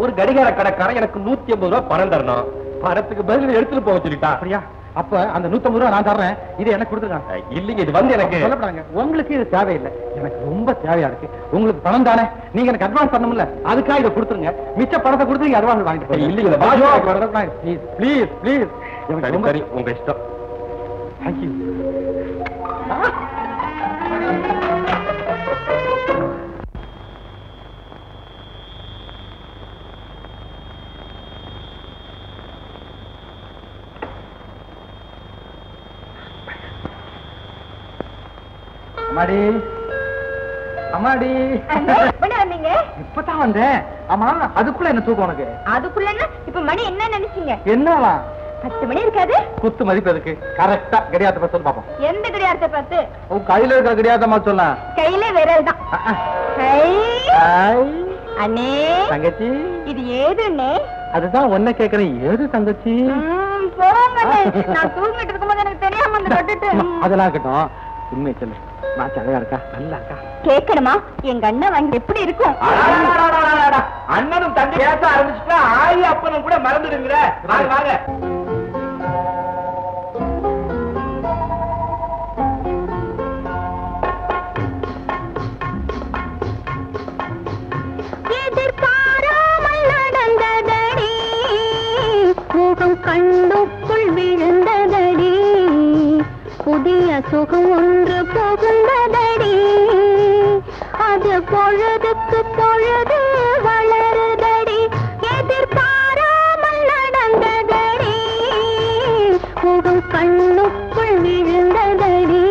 ஒரு கடிகார கடைக்காரன் எனக்கு 150 ரூபாய் பணம் தரணும். பணத்துக்கு பதில் எடுத்துட்டு போக சொல்லிட்டா. அப்படியா? அப்ப அந்த 150 ரூபாய் நான் தர்றேன், இதை எனக்கு கொடுத்துருங்க. இல்லைங்க, இது வந்து எனக்கு சொல்லப்படாங்க. உங்களுக்கு இது தேவையில்லை, எனக்கு ரொம்ப தேவையா இருக்கு. உங்களுக்கு பணம் தானே, நீங்க எனக்கு அட்வான்ஸ் பண்ணணும்ல, அதுக்காக இதை கொடுத்துருங்க. மிச்ச பணத்தை கொடுத்து அட்வான்ஸ் வாங்கிட்டு. இல்லைங்க, ப்ளீஸ் ப்ளீஸ். சரி, உங்க இஷ்டம். தேங்க்யூ. அம்மாடி அம்மாடி, வந்தீங்க? இப்பதான் வந்தேன். ஆமா, அதுக்குள்ள என்ன தூக்கம் உனக்கு? அதுக்குள்ள இப்ப மணி என்ன நினைச்சீங்க? என்னவா? 10 மணி இருக்காது. குத்து மதிப்பு எதுக்கு? கரெக்டா கடியாத்த பத்தி சொல்லு பாப்போம். எந்த கடியாரத்தை பார்த்து? உன் கையில இருக்கிற கடியாத்தமா சொல்ல. கையில விரல் தான். அண்ணே, தங்கச்சி, இது ஏதுன்னே? அதுதான் ஒன்ன கேக்குறேன். ஏது தங்கச்சி? போங்க, நான் தூங்கிட்டு இருக்கும்போது எனக்கு தெரியாம வந்து கட்டுட்டு. அதெல்லாம் இருக்கட்டும், உண்மை சொல்லு, நான் அழகா இருக்கா? நல்லா இருக்கா? கேட்கணுமா? எங்க அண்ணன் வாங்கி எப்படி இருக்கும்? அண்ணனும் தம்பி பேச ஆரம்பிச்சுட்டா ஆயி அப்பனும் கூட மறந்துடுங்கிற. வாங்க வாங்க. எதிர்பாராமல் நடந்ததடி, முகம் கண்ணுக்குள் விழுந்ததடி, புதிய சுகம் ஒன்று புகுந்ததடி, அது பொழுதுக்கு பொழுது வளருதடி, எதிர்பாராமல் நடந்ததடி, முகம் கண்ணுக்குள் விழுந்ததடி,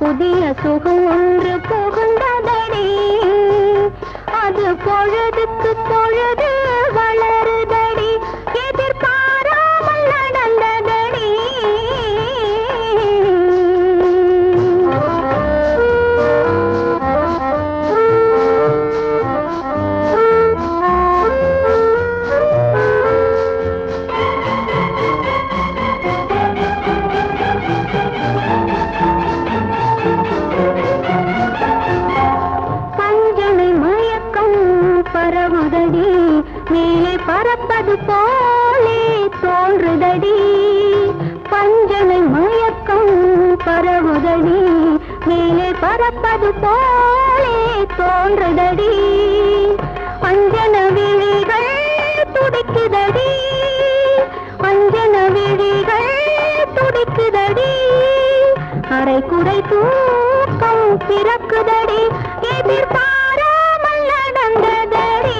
புதிய சுகம் ஒன்று புகுந்ததடி, அது பொழுதுக்கு பொழுது வளருதடி, எதிர்பாராமல் நடந்ததடி. பரவுதடி, மேலே பறப்பது போலே தோன்றுதடி, பஞ்சனை மயக்கம் பரவுதடி, மேலே பறப்பது போலே தோன்றுதடி, அஞ்சன விழிகள் துடிக்குதடி, அஞ்சன விழிகள் துடிக்குதடி, அரை குறை தூக்கம் பிறக்குதடி, எதிர்பாராமல் நடந்ததடி.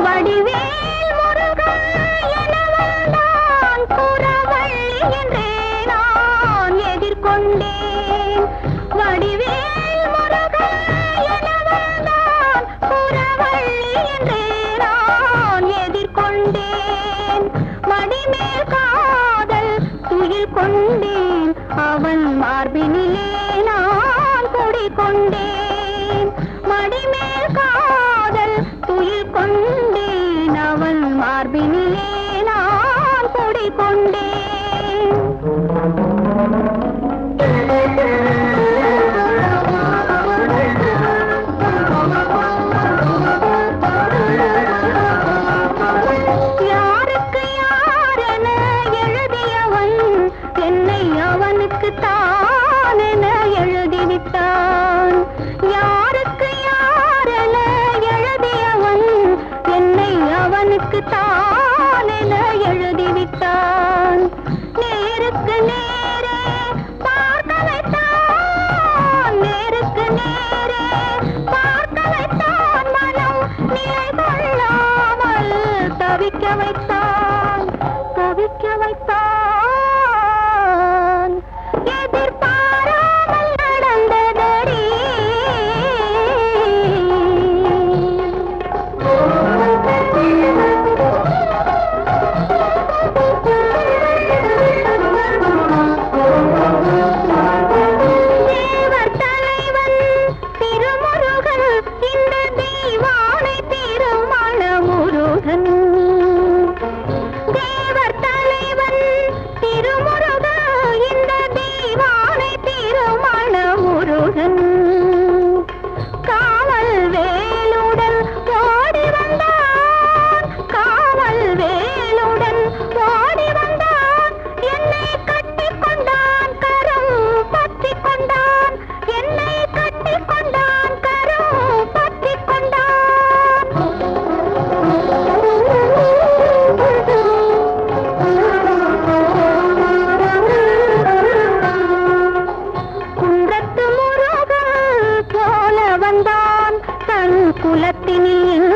வடிவேல் முருகன் கொண்டேன் மடிமேல் காதல் துயில் கொண்டேன் அவன் மார்பினிலே நான் குடிகொண்டேன் யாருக்கு யாரென எழுதியவன் என்னை அவனுக்கு தானென எழுதிவிட்டான் யாருக்கு யாரென எழுதியவன் என்னை அவனுக்கு தானென எழுதிவிட்டான் நேருக்கு நேரே பார்க்க வைத்தான் நேருக்கு நேரே பார்க்க வைத்தான் மனம் நிலை கொள்ளாமல் தவிக்க வைத்தான் எதிர்பாராமல் நடந்ததடி தேவர் தலைவன் திருமுருகன் இந்த தெய்வானை திருமண முருகன் தேவர் தலைவன் திருமுருகன் இந்த தெய்வானை திருமண முருகன் காவல் வேலுடன் ஓடி வந்தான் காவல் வேலுடன் ஓடி வந்தான் என்னை கட்டிக் கொண்டான் கரம் பற்றிக் கொண்டான் என்னை கட்டிக் கொண்டான் கரம் பற்றிக் கொண்டான் குன்றத்து முருகன் போல வந்தான் தன் குலத்தினில்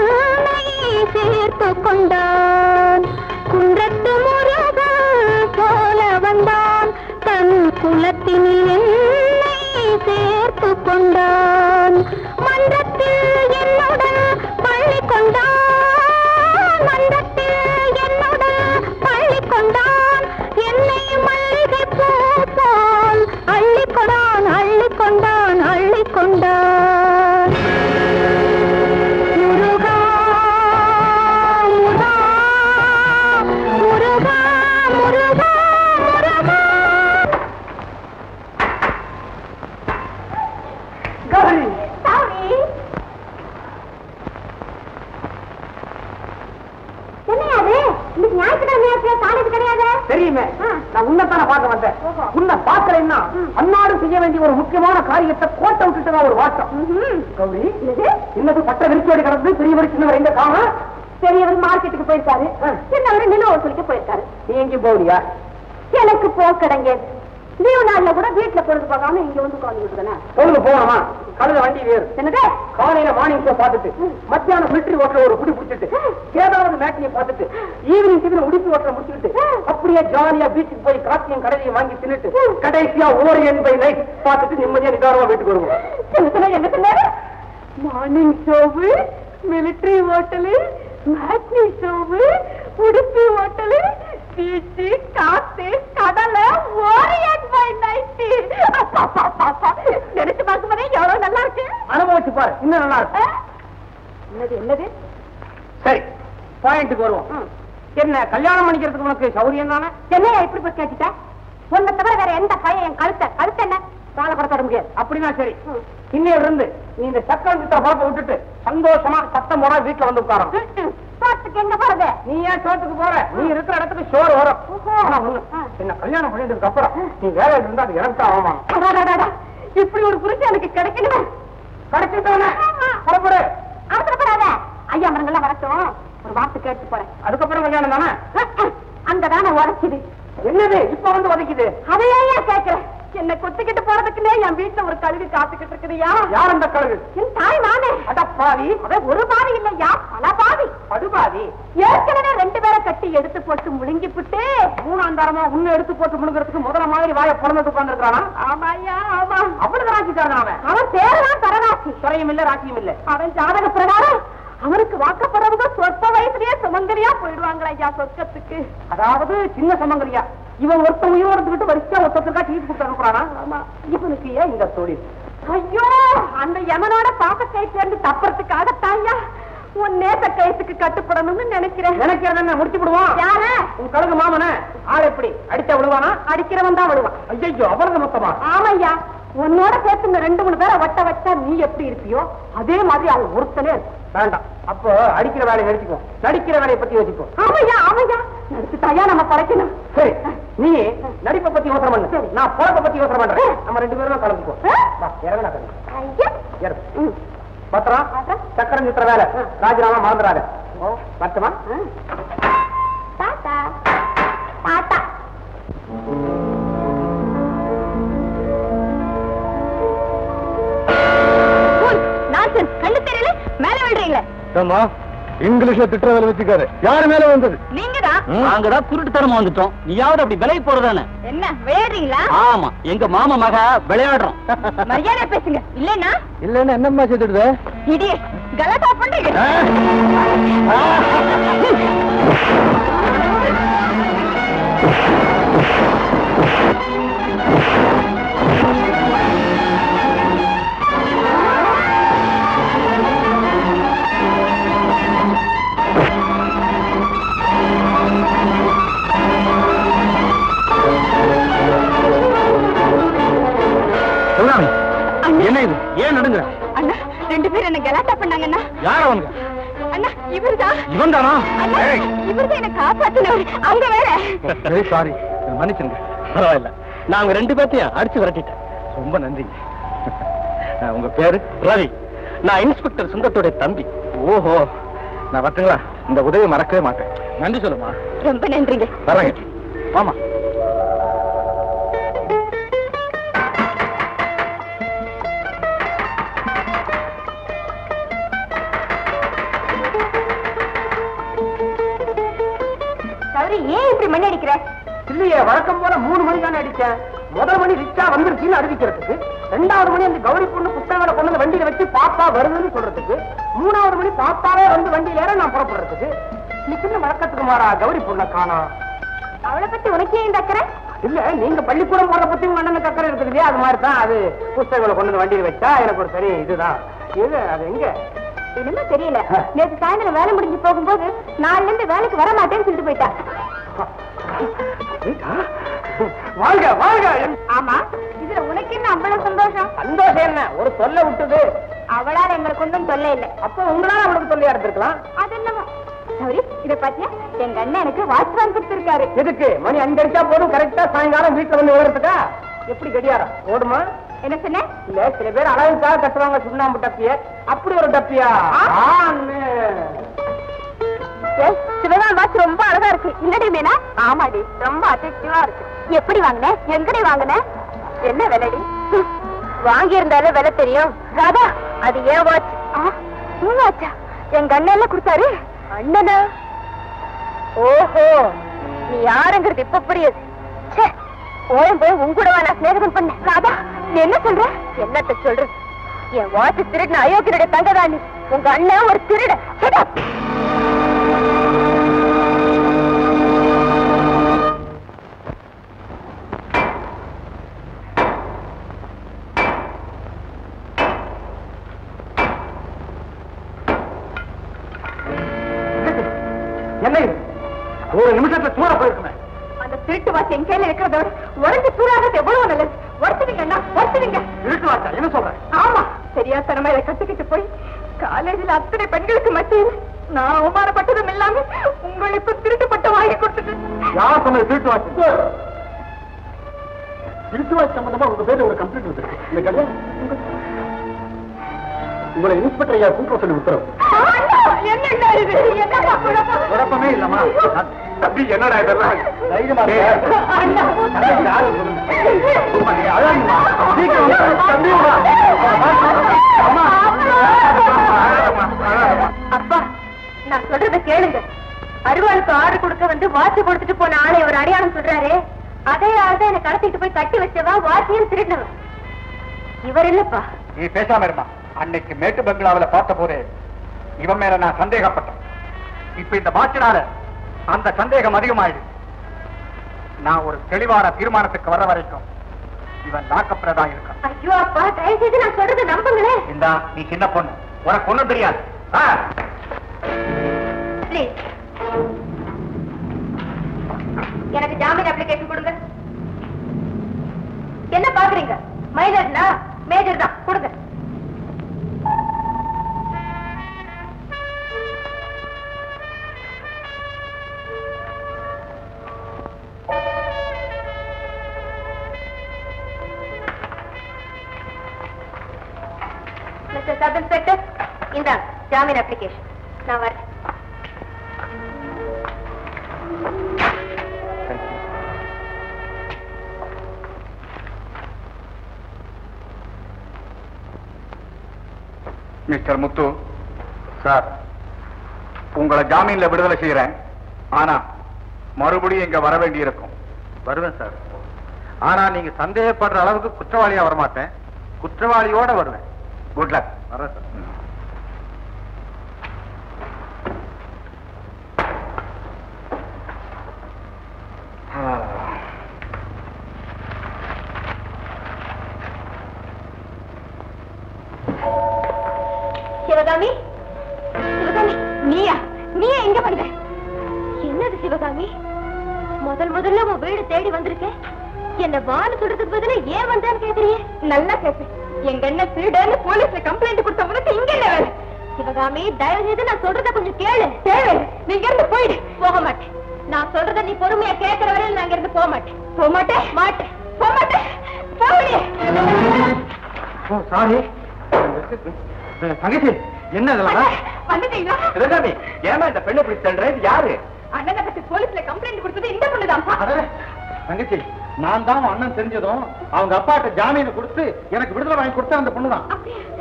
சேர்த்து கொண்டான் குன்றத்து முருகன் போல வந்தான் தன் குலத்தினில் சேர்த்து கொண்டான் மன்றத்தில் என்னுடன் பள்ளி கொண்டான் மன்றத்தில் என்னுடன் பள்ளி கொண்டான் என்னை மல்லிகை பூ போல் அள்ளிக்கொண்டான் அள்ளிக்கொண்டான் அள்ளிக்கொண்டான் முருகா முருகா முருகா முருகா முருகா கௌரி சாமி என்னையாது இன்னைக்கு ஞாயிற்றுக்கிழமை காலேஜ் கிடையாது தெரியுமே நான் உன்னைத்தானே பார்க்க வந்தேன் உன்னை பார்க்கலைன்னா அன்னாடு செய்ய வேண்டிய ஒரு முக்கியமான காரியத்தை கோட்டை விட்டுட்டு ஒரு வாட்டம் கௌரி இன்னது பட்ட விரிச்சோடி கிடந்து பெரியவர் சின்னவர் எங்க காண பெரியவர் மார்க்கெட்டுக்கு போயிருக்காரு சின்னவர் நில வசூலிக்கு போயிருக்காரு நீ எங்கேயும் போகலையா எனக்கு போக்கடங்க லீவு நாள்ல கூட வீட்டுல பொழுது பார்க்காம இங்க வந்து உட்காந்துட்டு தானே பொழுது போகணுமா கழுத வண்டி வேறு என்னது காலையில மார்னிங் ஷோ பார்த்துட்டு மத்தியானம் மிலிட்டரி ஓட்டுற ஒரு குடி பிடிச்சிட்டு ஏதாவது மேட்னியை பார்த்துட்டு ஈவினிங் உடுப்பி ஓட்டுற முடிச்சுட்டு அப்படியே ஜாலியா பீச்சுக்கு போய் காசியும் கடையும் வாங்கி தின்னுட்டு கடைசியா ஓரியன் பை நைட் பார்த்துட்டு நிம்மதியா நிதானமா வீட்டுக்கு வருவோம் என்ன morning show military hotel matinee show Udupi hotel beach காத்து கடல ஓரியன் பை நைட் நினைச்சு பார்க்கும்போதே எவ்வளவு நல்லா இருக்கு அனுபவிச்சு பாரு இன்னும் நல்லா இருக்கு என்னது சரி பாயிண்ட்டுக்கு வருவோம் என்ன கல்யாணம் பண்ணிக்கிறதுக்கு உனக்கு சௌரியம் தானே என்னையா இப்படி போய் கேட்டுட்ட உன்னை தவிர வேற எந்த பையன் என் கழுத்து என்ன காலை படத்தோட முடியாது அப்படின்னா சரி இன்னையில இருந்து நீ இந்த சக்கரம் கிட்ட பழப்ப விட்டுட்டு சந்தோஷமா சத்தம் போட வீட்டுல வந்து உட்காரம் சோத்துக்கு எங்க போறது நீ ஏன் சோத்துக்கு போற நீ இருக்கிற இடத்துக்கு சோறு வரும் ஆனா ஒண்ணு என்ன கல்யாணம் பண்ணிட்டதுக்கு அப்புறம் நீ வேலையில இருந்தா அது எனக்கு தான் அவமானம் இப்படி ஒரு புரிச்சு எனக்கு கிடைக்கணுமே கிடைச்சிட்டவனே புறப்படு அவசரப்படாத ஐயா மரங்கள்லாம் வரட்டும் ஒரு வார்த்தை கேட்டு போறேன் அதுக்கப்புறம் கல்யாணம் தானே அங்கதானே உரைக்குது என்னது இப்ப வந்து உதைக்குது அதையே கேட்கிறேன் என்ன கொத்துக்கிட்டு போறதுக்குன்னே என் வீட்டுல ஒரு கழுகு காத்துக்கிட்டு இருக்குதுயா யார் அந்த கழுகு என் தாய் மானே அடப்பாவி ஒரு பாதி இல்லையா பல பாதி படுபாவி ஏற்கனவே 2 பேரை கட்டி எடுத்து போட்டு முழுங்கி புட்டு மூணாந்தாரமா உன்னை எடுத்து போட்டு முழுங்குறதுக்கு முதல்ல மாதிரி வாய பிறந்து உட்கார்ந்துருக்கானா ஆமாயா ஆமா அவ்வளவு ராசிக்காரன் அவன் அவன் பேருதான் தரராசி துறையும் இல்ல ராசியும் இல்ல அவன் ஜாதக பிரகாரம் அவனுக்கு வாக்கப்படுறவங்க சொற்ப வயசுலயே சுமங்கரியா போயிடுவாங்களா ஐயா சொர்க்கத்துக்கு அதாவது சின்ன சமங்கரியா இவன் ஒருத்த உயிரோடு விட்டு வரிசையா ஒருத்தருக்கா டீ கொடுத்து அனுப்புறானா ஆமா இவனுக்கு ஏன் இந்த தொழில் ஐயோ, அந்த யமனோட பாப்ப கைத்துல இருந்து தப்புறதுக்காகத்தாயா உன் நேச கைத்துக்கு கட்டுப்படணும்னு நினைக்கிறேன். நினைக்கிறத என்ன முடிச்சு விடுவான்? யார? உன் கழுகு மாமன. ஆள் எப்படி அடிச்சா விடுவானா? அடிக்கிறவன் தான் விடுவான். ஐயோ, அவரது மொத்தமா? ஆமையா, உன்னோட சேர்த்து இந்த 2-3 பேரை வட்ட வச்சா நீ எப்படி இருப்பியோ அதே மாதிரி அவன் ஒருத்தனே வேண்டாம். அப்போ அடிக்கிற வேலையை நிறுத்திக்குவோம், நடிக்கிற வேலையை பத்தி யோசிப்போம். ஆமையா ஆமையா, நடிச்சுட்டாயா நம்ம படைக்கணும். சரி, நீ நடிப்பை பத்தி யோசனை பண்ணு. சரி, நான் பொழப்பை பத்தி யோசனை பண்றேன். நம்ம 2 பேரும் கலந்துக்குவோம். இறங்கடா கலந்து. பத்திரம் சக்கரம் சுத்துற வேலை ராஜினாமா மறந்துடாத. பத்துமா? தாத்தா தாத்தா கண்ணு தெரியல, மேல விழுறீங்களே. இங்கிலீஷ்ல திட்ட வேலை வச்சுக்காரு. யாரு மேல வந்தது? நீங்கதான். நாங்கதான் குருட்டுத்தனமா வந்துட்டோம். நீயாவது அப்படி விலை போறதானே? என்ன விளையாடுறீங்களா? ஆமா, எங்க மாமா மக விளையாடுறோம். மரியாதை பேசுங்க. இல்லன்னா இல்லன்னா என்னம்மா செய்துடுத? இடியே கலாட்டா பண்றீங்க. என்ன இது? ஏன் நடுங்குற? அண்ணா, 2 பேரும் என்ன கலாட்டா பண்ணாங்கண்ணா. யார் அவங்க? அண்ணா, இவர்தான். இவன் தானா? இவர்தான் என்ன காப்பாத்தினவர். அவங்க வேற. வெரி சாரி, மன்னிச்சுங்க. பரவாயில்ல, நான் அவங்க 2 பேர்த்தையும் அடிச்சு விரட்டிட்டேன். ரொம்ப நன்றிங்க. உங்க பேரு? ரவி. நான் இன்ஸ்பெக்டர் சுந்தரத்தோட தம்பி. ஓஹோ, நான் வரட்டுங்களா? இந்த உதவி மறக்கவே மாட்டேன். நன்றி சொல்லுமா. ரொம்ப நன்றிங்க. வரேங்க. ஆமா. ஏன் இப்படி மணி அடிக்கிற? இல்லையே, வழக்கம் போல 3 மணி தானே அடிச்சேன். முதல் மணி ரிச்சா வந்துருச்சுன்னு அறிவிக்கிறதுக்கு, 2வது மணி அந்த கௌரி பொண்ணு புத்தகங்களை கொண்டு வந்து வண்டியில வச்சு பாப்பா வருதுன்னு சொல்றதுக்கு, 3வது மணி பாப்பாவே வந்து வண்டியில ஏற நான் புறப்படுறதுக்கு. இன்னைக்கு வழக்கத்துக்கு மாறா கௌரி பொண்ணை காணோம். அவளை பத்தி உனக்கே இந்த அக்கறை? இல்ல, நீங்க பள்ளிக்கூடம் போற பத்தி உங்க அண்ணனுக்கு அக்கறை இருக்குது இல்லையா? அது மாதிரி தான். அது புத்தகங்களை கொண்டு வந்து வண்டியில வச்சா எனக்கு ஒரு சரி இதுதான். இது அது எங்க என்னமோ தெரியல. நேற்று சாயந்தரம் வேலை முடிஞ்சு போகும்போது நாளைல இருந்து வேலைக்கு வர மாட்டேன்னு சொல்லிட்டு போயிட்டா. வாழ்க வாழ்க. ஆமா, இதுல உனக்கு என்ன அவ்வளவு சந்தோஷம்? சந்தோஷம் என்ன, ஒரு தொல்லை விட்டுது. அவளால எங்களுக்கு ஒன்றும் தொல்லை இல்லை. அப்ப உங்களால அவளுக்கு தொல்லையா இருந்திருக்கலாம். அது என்னமோ. சரி, இத பாத்தியா, எங்க அண்ணன் எனக்கு வாட்ச்மேன் கொடுத்திருக்காரு. எதுக்கு? மணி 5 அடிச்சா போதும், கரெக்டா சாயங்காலம் வீட்டுல வந்து விழுறதுக்கா? எப்படி கடியாரம் ஓடுமா? என்ன சொன்ன? இல்ல, சில பேர் அளவுக்காக கட்டுவாங்க சுண்ணாம்பு டப்பிய. அப்படி ஒரு டப்பியா? சிவகான் வாட்ச் ரொம்ப அழகா இருக்கு. இல்லடி மீனா? ஆமாடி, ரொம்ப அட்ராக்டிவா இருக்கு. எப்படி வாங்கின? எங்கடி வாங்கின? என்ன விலைடி? வாங்கி இருந்தாலும் விலை தெரியும். ராதா, அது ஏன் வாட்ச்? உன் வாட்சா? எங்க அண்ணன் கொடுத்தாரு. அண்ணனா? ஓஹோ, நீ யாருங்கிறது இப்ப புரியுது. போயும் போய் உங்கூட நான் ஸ்நேகம் பண்ண. ராதா, நீ என்ன சொல்ற? என்னத்த சொல்றது? என் வாட்ச் திருடின அயோக்கியனுடைய தங்கதானி. உங்க அண்ணன் ஒரு திருட. என்ன இது? ஒரு நிமிஷத்துல தூர போயிருக்குமே. அந்த திருட்டு வாட்ச் என் கையில இருக்கிறதோட உடஞ்சு தூராகிறது எவ்வளவு நல்லது. ஒருத்துவீங்க அண்ணா, ஒருத்துவீங்க. திருட்டு வாச்சா? என்ன சொல்ற? ஆமா, சரியா தரமா இதை கட்டிக்கிட்டு போய் காலேஜில் அத்தனை பெண்களுக்கு மத்தியில் நான் அவமானப்பட்டதும் இல்லாம உங்களுக்கு திருட்டுப்பட்ட வாங்கி கொடுத்துட்டு. யார் சொன்னது திருட்டு வாட்ச்? திருட்டு வாட்ச் சம்பந்தமா உங்க பேர்ல ஒரு கம்ப்ளைண்ட் வந்துருக்கு. இந்த கல்யாணம் உங்களை இன்ஸ்பெக்டர் ஐயா கூப்பிட சொல்லி உத்தரவு. என்னடா இது? என்னடா குழப்பமே இல்லம்மா. தம்பி, என்னடா இதெல்லாம்? தைரியமா அப்பா, நான் சொல்றத கேளுங்க. அருவாளுக்கு ஆர்டர் கொடுக்க வந்து வாட்சி கொடுத்துட்டு போன ஆளை ஒரு அடையாளம் சொல்றாரு. அதே ஆள்தான் என்ன கடத்திட்டு போய் கட்டி வச்சவா வாட்சியும் திருடினவன். இவர் இல்லப்பா. நீ பேசாம இருமா. அன்னைக்கு மேட்டு பங்களாவில பார்த்த போது இவன் மேல நான் சந்தேகப்பட்டேன். இப்ப இந்த வாட்சினால அந்த சந்தேகம் அதிகமாயிடுச்சு. நான் ஒரு தெளிவான தீர்மானத்துக்கு வர வரைக்கும் இவன் லாக்கப்ல தான் இருக்கான். ஐயோ அப்பா, தயவு செய்து நான் சொல்றது நம்புங்களே. இந்தா, நீ சின்ன பொண்ணு, உனக்கு ஒண்ணும் தெரியாது. Please. எனக்கு ஜாமீன் அப்ளிகேஷன் கொடுங்க. என்ன பாக்குறீங்க? மைனர்னா மேஜர் தான், கொடுங்க. மிஸ்டர் சப் இன்ஸ்பெக்டர், இந்தாங்க ஜாமீன் அப்ளிகேஷன். நான் வரேன். மிஸ்டர் முத்து சார், உங்களை ஜாமீன்ல விடுதலை செய்யறேன். ஆனா மறுபடியும் இங்க வர வேண்டி இருக்கும். வருவேன் சார். ஆனா நீங்க சந்தேகப்படுற அளவுக்கு குற்றவாளியா வரமாட்டேன், குற்றவாளியோட வருவேன். Good luck. வரேன் சார். சிவகாமி, சிவகாமி, நீயா எங்க வந்த? என்னது சிவகாமி, முதல்ல உன் வீடு தேடி வந்திருக்கேன். என்ன வான்னு சொல்றதுக்கு பதிலா ஏன் வந்தான்னு கேக்குறீங்க? நல்லா கேட்டு, எங்க என்ன திருடன்னு போலீஸ்ல கம்ப்ளைண்ட் கொடுத்த உனக்கு இங்க என்ன வேலை? சிவகாமி, தயவு செய்து நான் சொல்றத கொஞ்சம் கேளு. கேளு, நீங்க இருந்து போயிடு. போக மாட்டேன். நான் சொல்றத நீ பொறுமையா கேட்கிற வரையில் நான் இருந்து போக மாட்டேன். போக மாட்டேன், மாட்டேன், போக மாட்டேன். போகலையே. சாரி தங்கச்சி, என்ன இதெல்லாம்? வந்துட்டீங்களா? சிவகாமி, ஏமா இந்த பெண்ணை பிடிச்சு தள்ளுற? இது யாரு? அண்ணனை பத்தி போலீஸ்ல கம்ப்ளைண்ட் கொடுத்தது இந்த பொண்ணுதான்ப்பா. தங்கச்சி, நான் தான் அண்ணன் தெரிஞ்சதும் அவங்க அப்பாட்ட ஜாமீன் கொடுத்து எனக்கு விடுதலை வாங்கி கொடுத்த அந்த பொண்ணுதான்.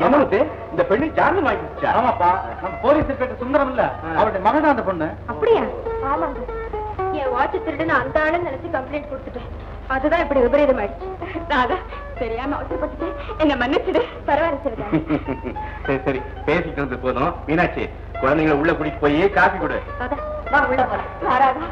எமனுக்கு இந்த பெண்ணு ஜாமீன் வாங்கி கொடுத்தா? ஆமாப்பா, நம்ம போலீஸ் இன்ஸ்பெக்டர் சுந்தரம் இல்ல, அவருடைய மகன் தான் அந்த பொண்ணு. அப்படியா? ஆமாங்க, என் வாட்ச் திருடுன்னு அந்த ஆளுன்னு நினைச்சு கம்ப்ளைண்ட் கொடுத்துட்டேன். அதுதான் இப்படி விபரீதம் ஆயிடுச்சு. நான் தெரியாம அவசரப்பட்டுட்டு என்ன மன்னிச்சிடு. பரவாயில்ல சிவகா. சரி சரி, பேசிட்டு இருந்து போதும். மீனாட்சி, குழந்தைங்களை உள்ள கூட்டிட்டு போய் காஃபி கொடு. அதான் வா, உள்ள போறேன். யாராவது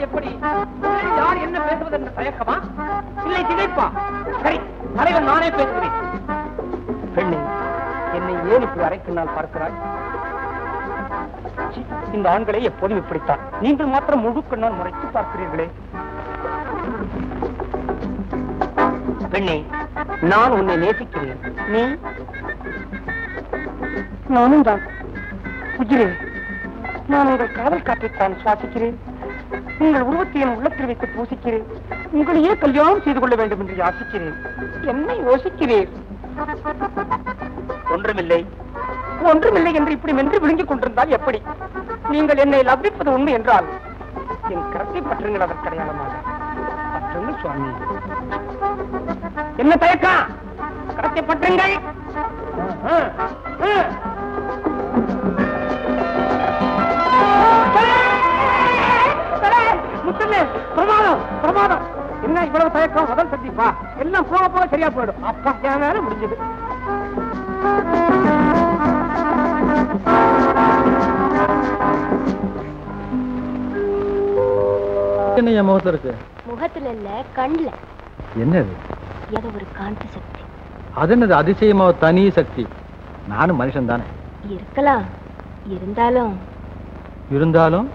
எப்படி? யார் என்ன பேசுவது என்ற தயக்கமா? இல்லை திகைப்பா? சரி, தலைவன் நானே பேசுகிறேன். பெண்ணே, என்னை ஏன் இப்படி அரைக்கினால் பார்க்கிறாய்? இந்த ஆண்களை எப்போதும் இப்படித்தான். நீங்கள் மாத்திரம் முழு கண்ணால் முறைத்து பார்க்கிறீர்களே. பெண்ணே, நான் உன்னை நேசிக்கிறேன். நீ? நானும் தான். உயிரே, நான் உங்கள் காதல் காற்றைத்தான் சுவாசிக்கிறேன். உங்கள் உருவத்தை என் உள்ளத்தில் வைத்து பூசிக்கிறேன். உங்களையே கல்யாணம் செய்து கொள்ள வேண்டும் என்று யாசிக்கிறேன். என்னை யோசிக்கிறேன். ஒன்றுமில்லை ஒன்றுமில்லை என்று இப்படி மென்று விழுங்கிக் கொண்டிருந்தால் எப்படி? நீங்கள் என்னை லவ்விப்பது உண்மை என்றால் என் கரத்தை பற்றுங்கள். அதற்கு அடையாளமாக பற்றுங்கள் சுவாமி. என்ன தயக்கம்? கரத்தை பற்றுங்கள். முத்தமே, பிரமாதம் பிரமாதம். என்ன இவ்வளவு தயக்கம்? முதல் சந்திப்பா, எல்லாம் போக போக சரியா போயிடும். அப்பா என் வேலை முடிஞ்சது. என்ன என் முகத்துல இருக்கு? முகத்துல இல்ல, கண்ணுல. என்னது? ஏதோ ஒரு காந்த சக்தி. அது என்னது அதிசயமா தனி சக்தி? நானும் மனுஷன் தானே. இருக்கலாம், இருந்தாலும் இருந்தாலும்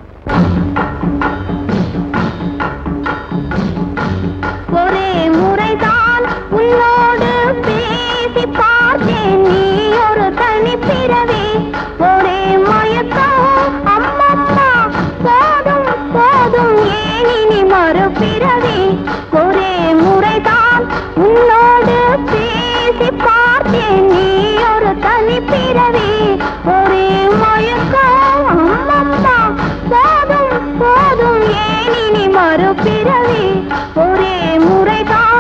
ஒரே முறைதான் உன்னோடு பேசி பார்த்தேன். நீ ஒரு தனி பிறவி, ஒரே மயக்கம். அம்மம்மா, போதும் போதும், ஏன் இனி மறுபிறவி? ஒரே இனி மறுபிறவி ஒரே முறைதான்.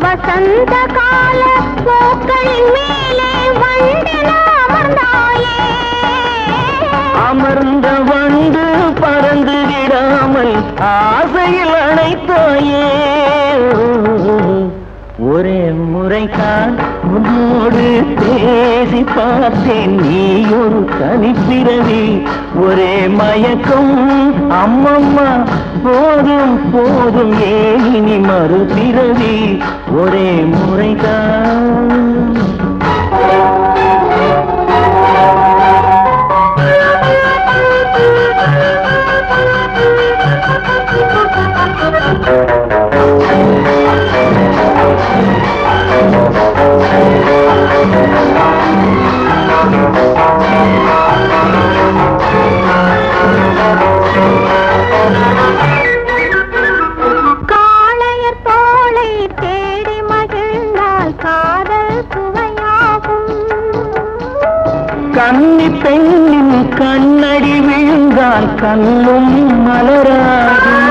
வசந்த கால பூக்களின் மேலே வண்டென அமர்ந்தாயே. அமர்ந்த வண்டு பறந்து விடாமல் ஆசையில் அணைத்தாயே. ஒரே முறைதான் உன்னோடு பேசி பார்த்தேன், நீ ஒரு தனிப்பிறவி ஒரே மயக்கம். அம்மம்மா போதும் போதும் ஏன் இனி மறுபிறவி ஒரே முறைதான். காளையர் தோளை தேடி மகிழ்ந்தால் காதல் சுவையாகும். கன்னி பெண்ணின் கண்ணடி விழுந்தால் கண்ணும் மலராகும்.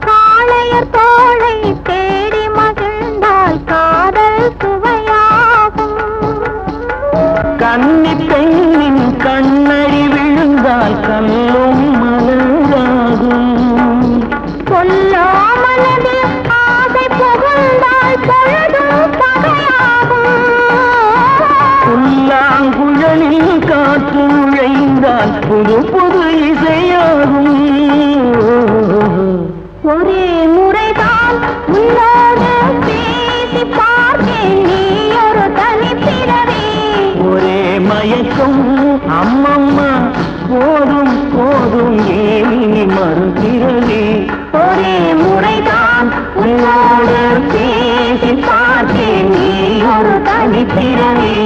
காளையர் தோளை தேடி மகிழ்ந்தால் காதல் சுவையாகும். கன்னி பெண்ணின் கண்ணடி விழுந்தால் கண்ணும் மலராகும். கொல்லாமனதில் ஆசை புகுந்தால் பொழுதும் பகையாகும். புல்லாங்குழலில் காற்று நுழைந்தால் புது புது இசையாகும். ஒரே முறைதான் உன்னோடு பேசி பார்த்தேன், நீ ஒரு தனிப்பிறவி ஒரே மயக்கம். அம்மம்மா போதும் போதும் ஏனி மறுபிறவி ஒரே முறைதான் உன்னோடு பேசி பார்த்தேன், நீ ஒரு தனிப்பிறவி.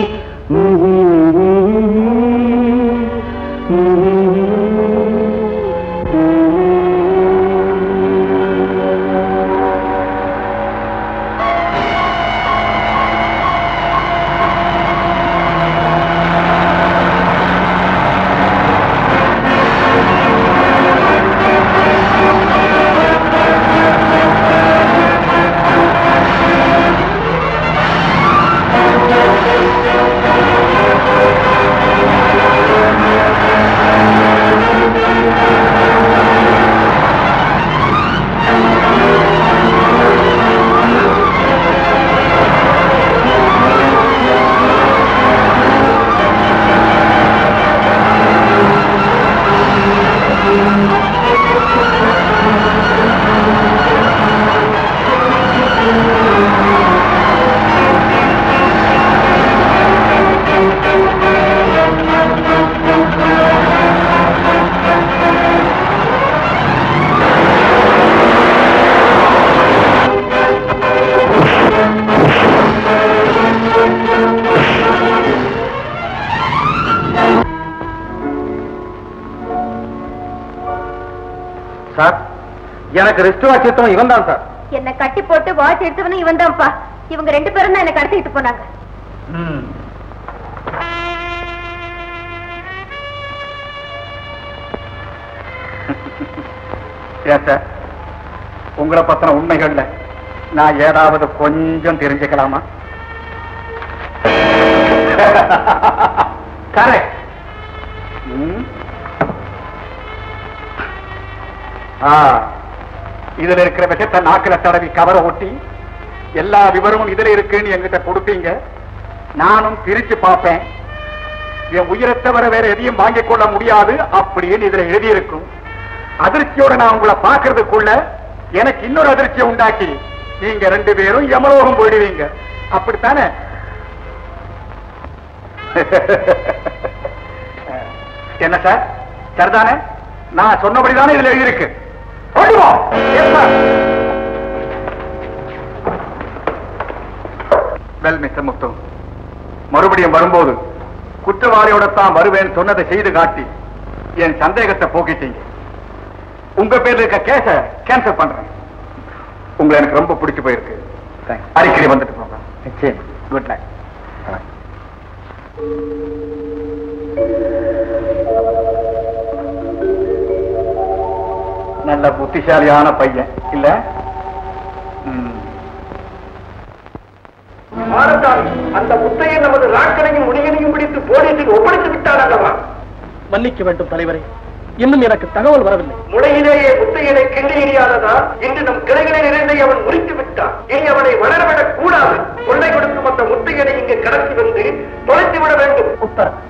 சார், எனக்கு ரிஸ்ட் வாட்ச் எடுத்தவன் இவன் தான் சார். என்ன கட்டி போட்டு வாட்ச் எடுத்தவனும் இவன் தான்ப்பா. இவங்க 2 பேரும் தான் என்ன கடத்திட்டு போனாங்க. ஏன் சார், உங்களை பத்தின உண்மைகள்ல நான் ஏதாவது கொஞ்சம் தெரிஞ்சுக்கலாமா? கரெக்ட். இதுல இருக்கிற விஷயத்தை நாக்கில தடவி கவரை ஒட்டி எல்லா விவரமும் இதுல இருக்குன்னு என்கிட்ட கொடுப்பீங்க. நானும் பிரிச்சு பார்ப்பேன். என் உயிரை தவிர வேற எதையும் வாங்கிக் கொள்ள முடியாது அப்படின்னு இதுல எழுதியிருக்கும். அதிர்ச்சியோட நான் உங்களை பார்க்கறதுக்குள்ள எனக்கு இன்னொரு அதிர்ச்சியை உண்டாக்கி நீங்க 2 பேரும் யமலோகம் போயிடுவீங்க. அப்படித்தானே? என்ன சார், சரிதானே? நான் சொன்னபடிதானே இதுல எழுதியிருக்கு. வெல் மிஸ்டர் முத்து, மறுபடியும் வரும்போது குற்றவாளியோட தான் வருவேன் சொன்னதை செய்து காட்டி என் சந்தேகத்தை போக்கிட்டீங்க. உங்க பேர்ல இருக்க கேஸ கேன்சல் பண்றேன். உங்களை எனக்கு ரொம்ப பிடிச்சு போயிருக்கு. அடிக்கடி வந்துட்டு போங்க. Good night. நல்ல புத்திசாலியான பையன் இல்ல? அந்த முத்தையை நமது ராக்கனையும் முனியனையும் பிடித்து போலீசில் ஒப்படைத்து விட்டார் அல்லவா? மன்னிக்க வேண்டும் தலைவரே, இன்னும் எனக்கு தகவல் வரவில்லை. முளையிலேயே முத்தையனை கிண்டி எறியாததால் இன்று நம் கிளைகளை நிறைந்தை அவன் முறித்து விட்டான். இனி அவனை வளரவிடக் கூடாது. கொள்ளை கொடுக்கும் அந்த முத்தையனை இங்கு கடத்தி வந்து தொலைத்து விட வேண்டும். உத்தரவு.